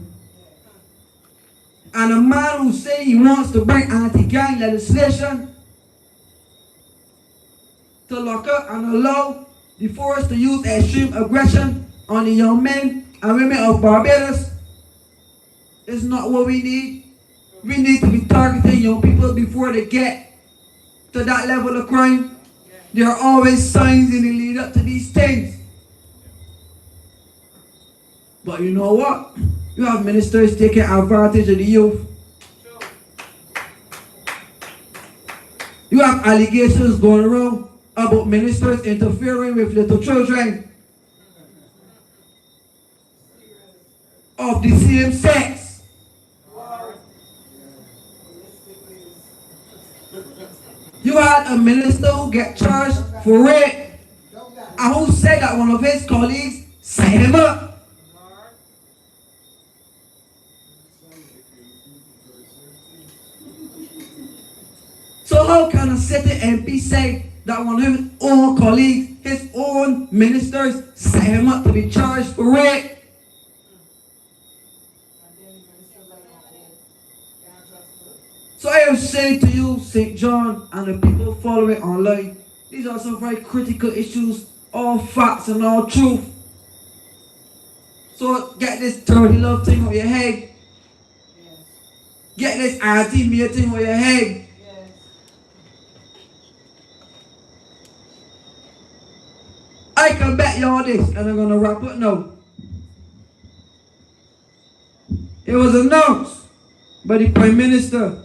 And a man who say he wants to bring anti-gang legislation to lock up and allow the force to use extreme aggression on the young men and women of Barbados is not what we need. We need to be targeting young people before they get to that level of crime. There are always signs in the lead up to these things. But you know what? You have ministers taking advantage of the youth. You have allegations going around about ministers interfering with little children of the same sex. You had a minister who get charged for rape and who said that one of his colleagues set him up. So how can a sitting MP say that one of his own colleagues, his own ministers, set him up to be charged for rape? So I am saying to you, St. John and the people following online, these are some very critical issues, all facts and all truth. So get this dirty love thing on your head. Get this anti-me thing on your head. I can bet y'all this, and I'm going to wrap up now. It was announced by the Prime Minister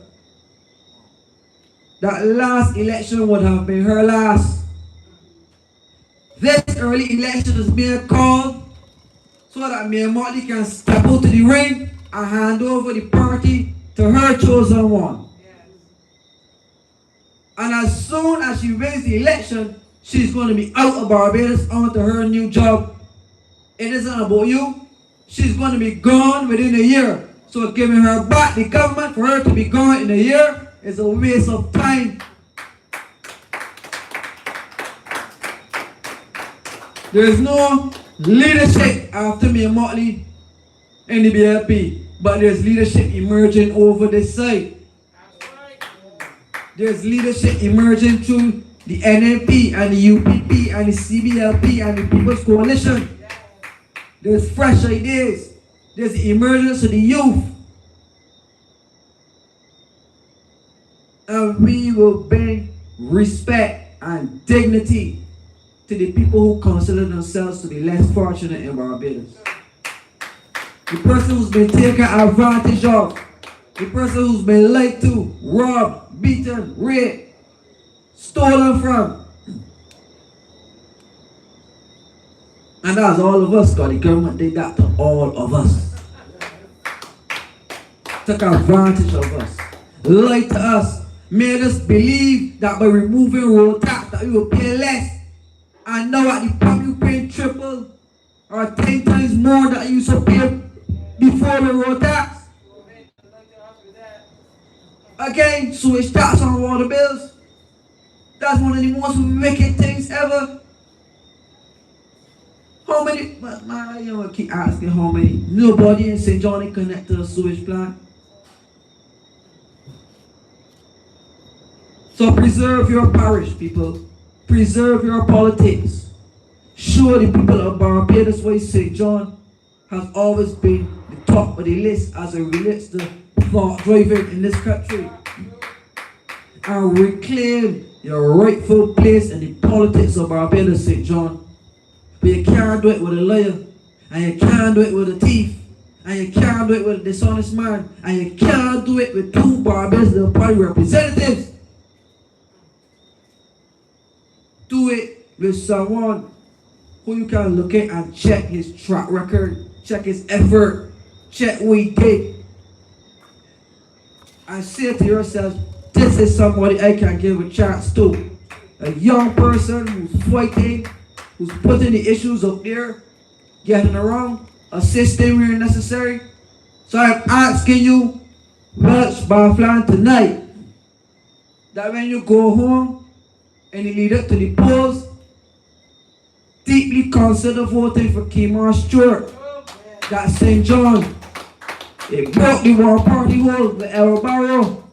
that last election would have been her last. This early election is being called so that Mayor Motley can step out to the ring and hand over the party to her chosen one. And as soon as she wins the election, she's going to be out of Barbados onto her new job. It isn't about you. She's going to be gone within a year. So giving her back the government for her to be gone in a year is a waste of time. There is no leadership after Mayor Motley in the BLP, but there's leadership emerging over this side. There's leadership emerging through the NNP and the UPP and the CBLP and the People's Coalition. There's fresh ideas. There's the emergence of the youth. And we will bring respect and dignity to the people who consider themselves to be less fortunate in Barbados. The person who's been taken advantage of, the person who's been lied to, robbed, beaten, raped, stolen from. And that's all of us, because the government did that to all of us. Took advantage of us, lied to us, made us believe that by removing road tax that we will pay less. And now at the pump you pay triple or 10 times more than you used to pay before the road tax. Again, switch tax on water bills. That's one of the most wicked things ever. How many, but man, you know, keep asking how many. Nobody in St. John is connected to a sewage plant. So preserve your parish, people. Preserve your politics. Show the people of Barbados why St. John has always been the top of the list as it relates to thought driving in this country. And reclaim your rightful place in the politics of Barbados, St. John. But you can't do it with a liar, and you can't do it with a thief, and you can't do it with a dishonest man, and you can't do it with two Barbados party representatives. Do it with someone who you can look at and check his track record, check his effort, check what he did, and say to yourself, this is somebody I can give a chance to. A young person who's fighting, who's putting the issues up there, getting around, assisting where necessary. So I'm asking you, Welch Barflan tonight, that when you go home and you lead up to the polls, deeply consider voting for Kimar Stewart. That's St. John. It broke the one party hold with El Barrow,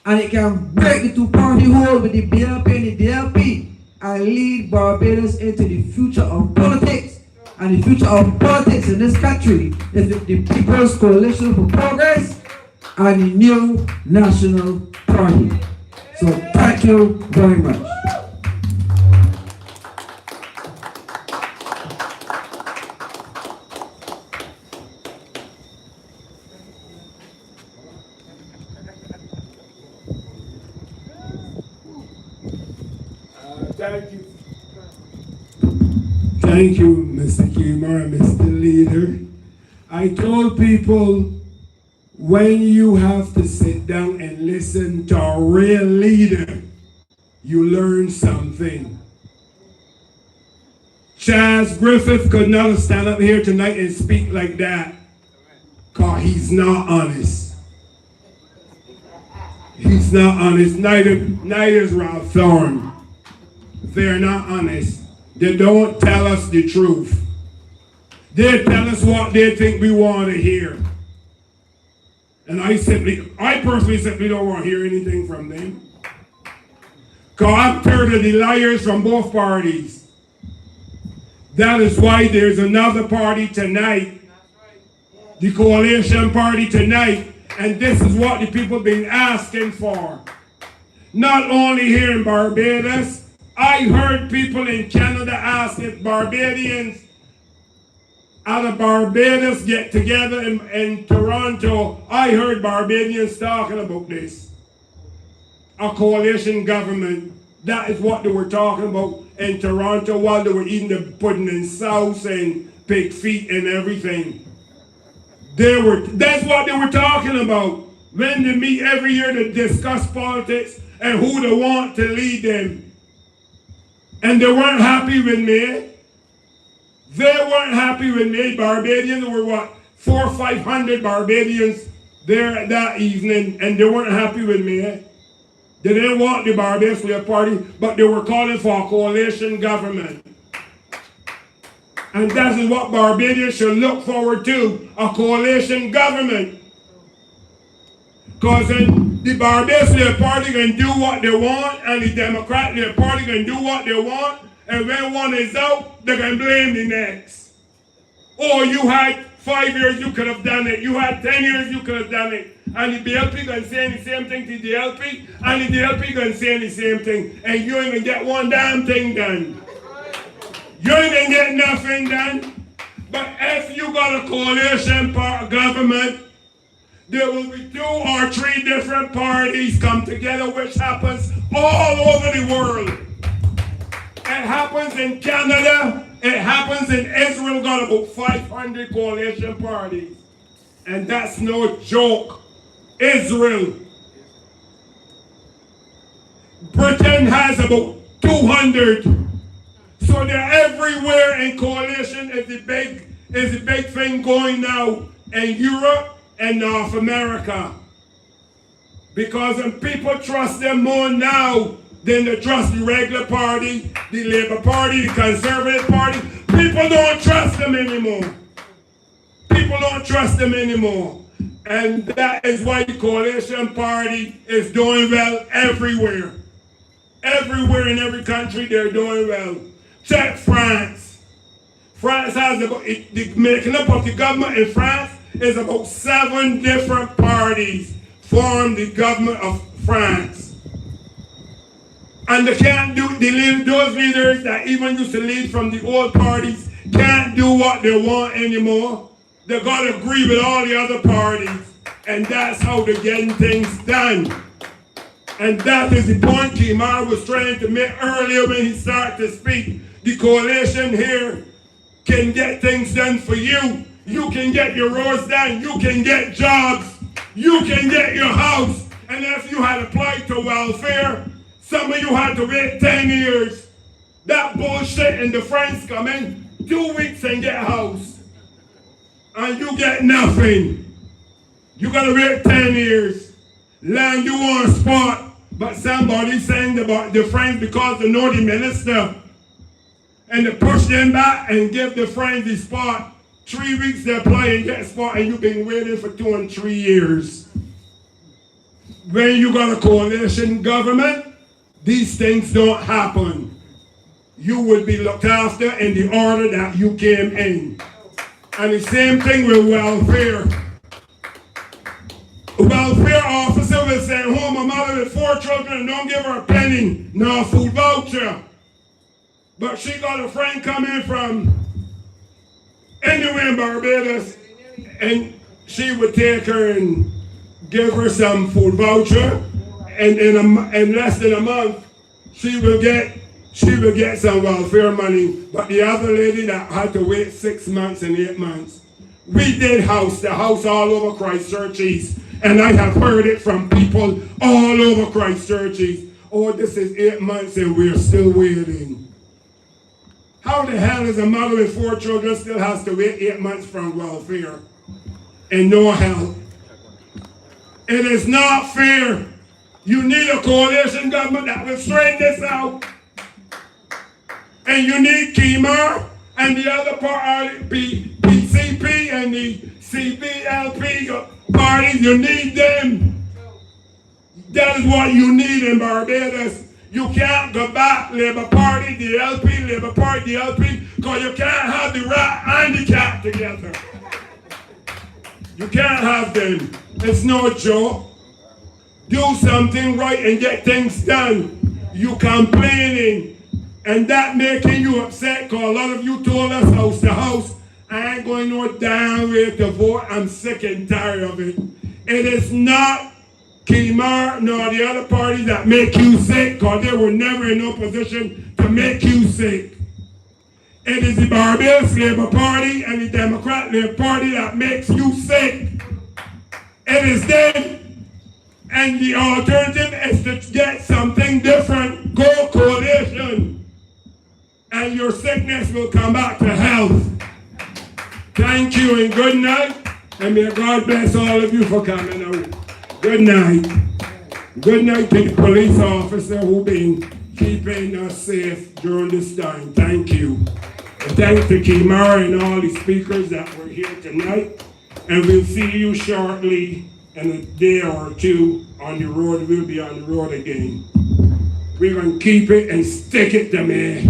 and it can break the two party hold with the BLP and the DLP and lead Barbados into the future of politics. And the future of politics in this country is the People's Coalition for Progress and the new National Party. So thank you very much. Thank you. Thank you, Mr. Kimar and Mr. Leader. I told people when you have to sit down and listen to a real leader, you learn something. Chaz Griffith could not stand up here tonight and speak like that, because he's not honest. He's not honest. Neither is Ralph Thorne. They're not honest. They don't tell us the truth. They tell us what they think we want to hear. And I personally simply don't want to hear anything from them. Because I'm tired of the liars from both parties. That is why there's another party tonight. The coalition party tonight. And this is what the people have been asking for. Not only here in Barbados, I heard people in Canada ask if Barbadians out of Barbados get together in Toronto. I heard Barbadians talking about this. A coalition government. That is what they were talking about in Toronto while they were eating the pudding and sauce and pig feet and everything. That's what they were talking about when they meet every year to discuss politics and who they want to lead them. And they weren't happy with me. They weren't happy with me. Barbadians, there were what, 400 or 500 Barbadians there that evening, and they weren't happy with me. They didn't want the Barbados Labour Party, but they were calling for a coalition government. And that is what Barbadians should look forward to, a coalition government. Because then the Barbados Labour Party can do what they want, and the Democrat Labour Party can do what they want, and when one is out, they can blame the next. Or you had 5 years, you could have done it. You had 10 years, you could have done it. And the BLP can say the same thing to the DLP, and the DLP can say the same thing, and you ain't gonna get one damn thing done. You ain't gonna get nothing done. But if you got a coalition government, there will be 2 or 3 different parties come together, which happens all over the world. It happens in Canada, it happens in Israel, got about 500 coalition parties. And that's no joke. Israel. Britain has about 200. So they're everywhere in coalition is the big thing going now in Europe and North America. Because when people trust them more now than they trust the regular party, the Labour Party, the Conservative Party, people don't trust them anymore. People don't trust them anymore. And that is why the coalition party is doing well everywhere. Everywhere in every country they're doing well. Check France. France has about, the making up of the government in France is about 7 different parties form the government of France. And they can't do, those leaders that even used to lead from the old parties can't do what they want anymore. They got to agree with all the other parties. And that's how they're getting things done. And that is the point Kimar was trying to make earlier when he started to speak. The coalition here can get things done for you. You can get your roads done. You can get jobs. You can get your house. And if you had applied to welfare, some of you had to wait 10 years. That bullshit and the friends come in 2 weeks and get a house. And you get nothing. You gotta wait 10 years. Land you on a spot But somebody saying about the friends because they know the minister. And they push them back and give the friends the spot. 3 weeks they apply and get a spot, and you've been waiting for 2 and 3 years. When you got a coalition government, these things don't happen. You will be looked after in the order that you came in. And the same thing with welfare. A welfare officer will send home a mother with 4 children and don't give her a penny, no food voucher. But she got a friend coming from anywhere in Barbados, and she would take her and give her some food voucher, and in less than a month, she will get some welfare money. But the other lady that had to wait 6 months and 8 months, we did the house all over Christchurch East, and I have heard it from people all over Christchurch East. Oh, this is 8 months and we're still waiting. How the hell is a mother with 4 children still has to wait 8 months from welfare and no help? It is not fair. You need a coalition government that will straighten this out. And you need Kimar and the other part, PCP and the CBLP parties. You need them. That is what you need in Barbados. You can't go back, Labour Party, the LP, Labour Party, the LP, because you can't have the rat and the cat together. You can't have them. It's no joke. Do something right and get things done. You complaining, and that making you upset, because a lot of you told us house to house, I ain't going no damn way to vote. I'm sick and tired of it. It is not Kimar nor the other parties that make you sick, because they were never in no position to make you sick. It is the Barbados Labour Party and the Democrat Labour Party that makes you sick. It is them. And the alternative is to get something different. Go coalition. And your sickness will come back to health. Thank you and good night. And may God bless all of you for coming out. Good night. Good night to the police officer who've been keeping us safe during this time. Thank you. And thanks to Kimar and all the speakers that were here tonight. And we'll see you shortly in a day or two on the road. We'll be on the road again. We're going to keep it and stick it to me.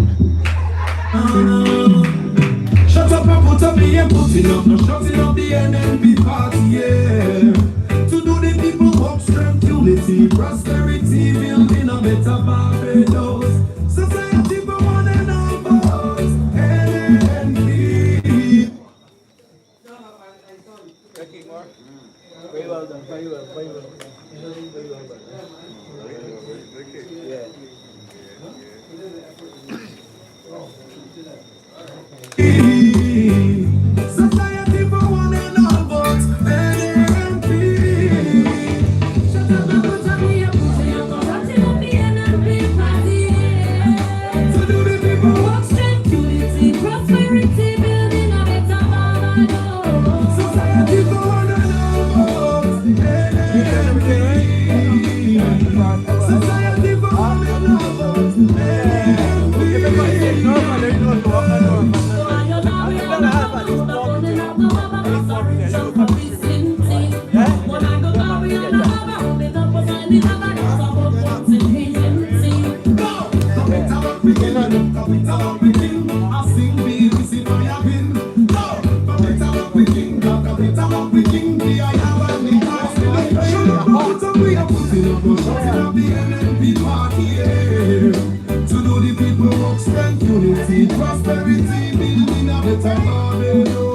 Shut up and put up the and putting up. No shutting up the NNP party, yeah. To do the people hope, strength, unity, prosperity, building a better Barbados. Society for one and all votes, NNP. Very well done, very well, very well. Very well done. Yeah. Society for one and all votes, NNP. Shut up and put up the NNP party. To do the people work, strength, unity, prosperity, building a better Barbados. Society for one and all votes, NNP. Society for one and all votes, to do the people work, strength, unity, prosperity, building a better Barbados.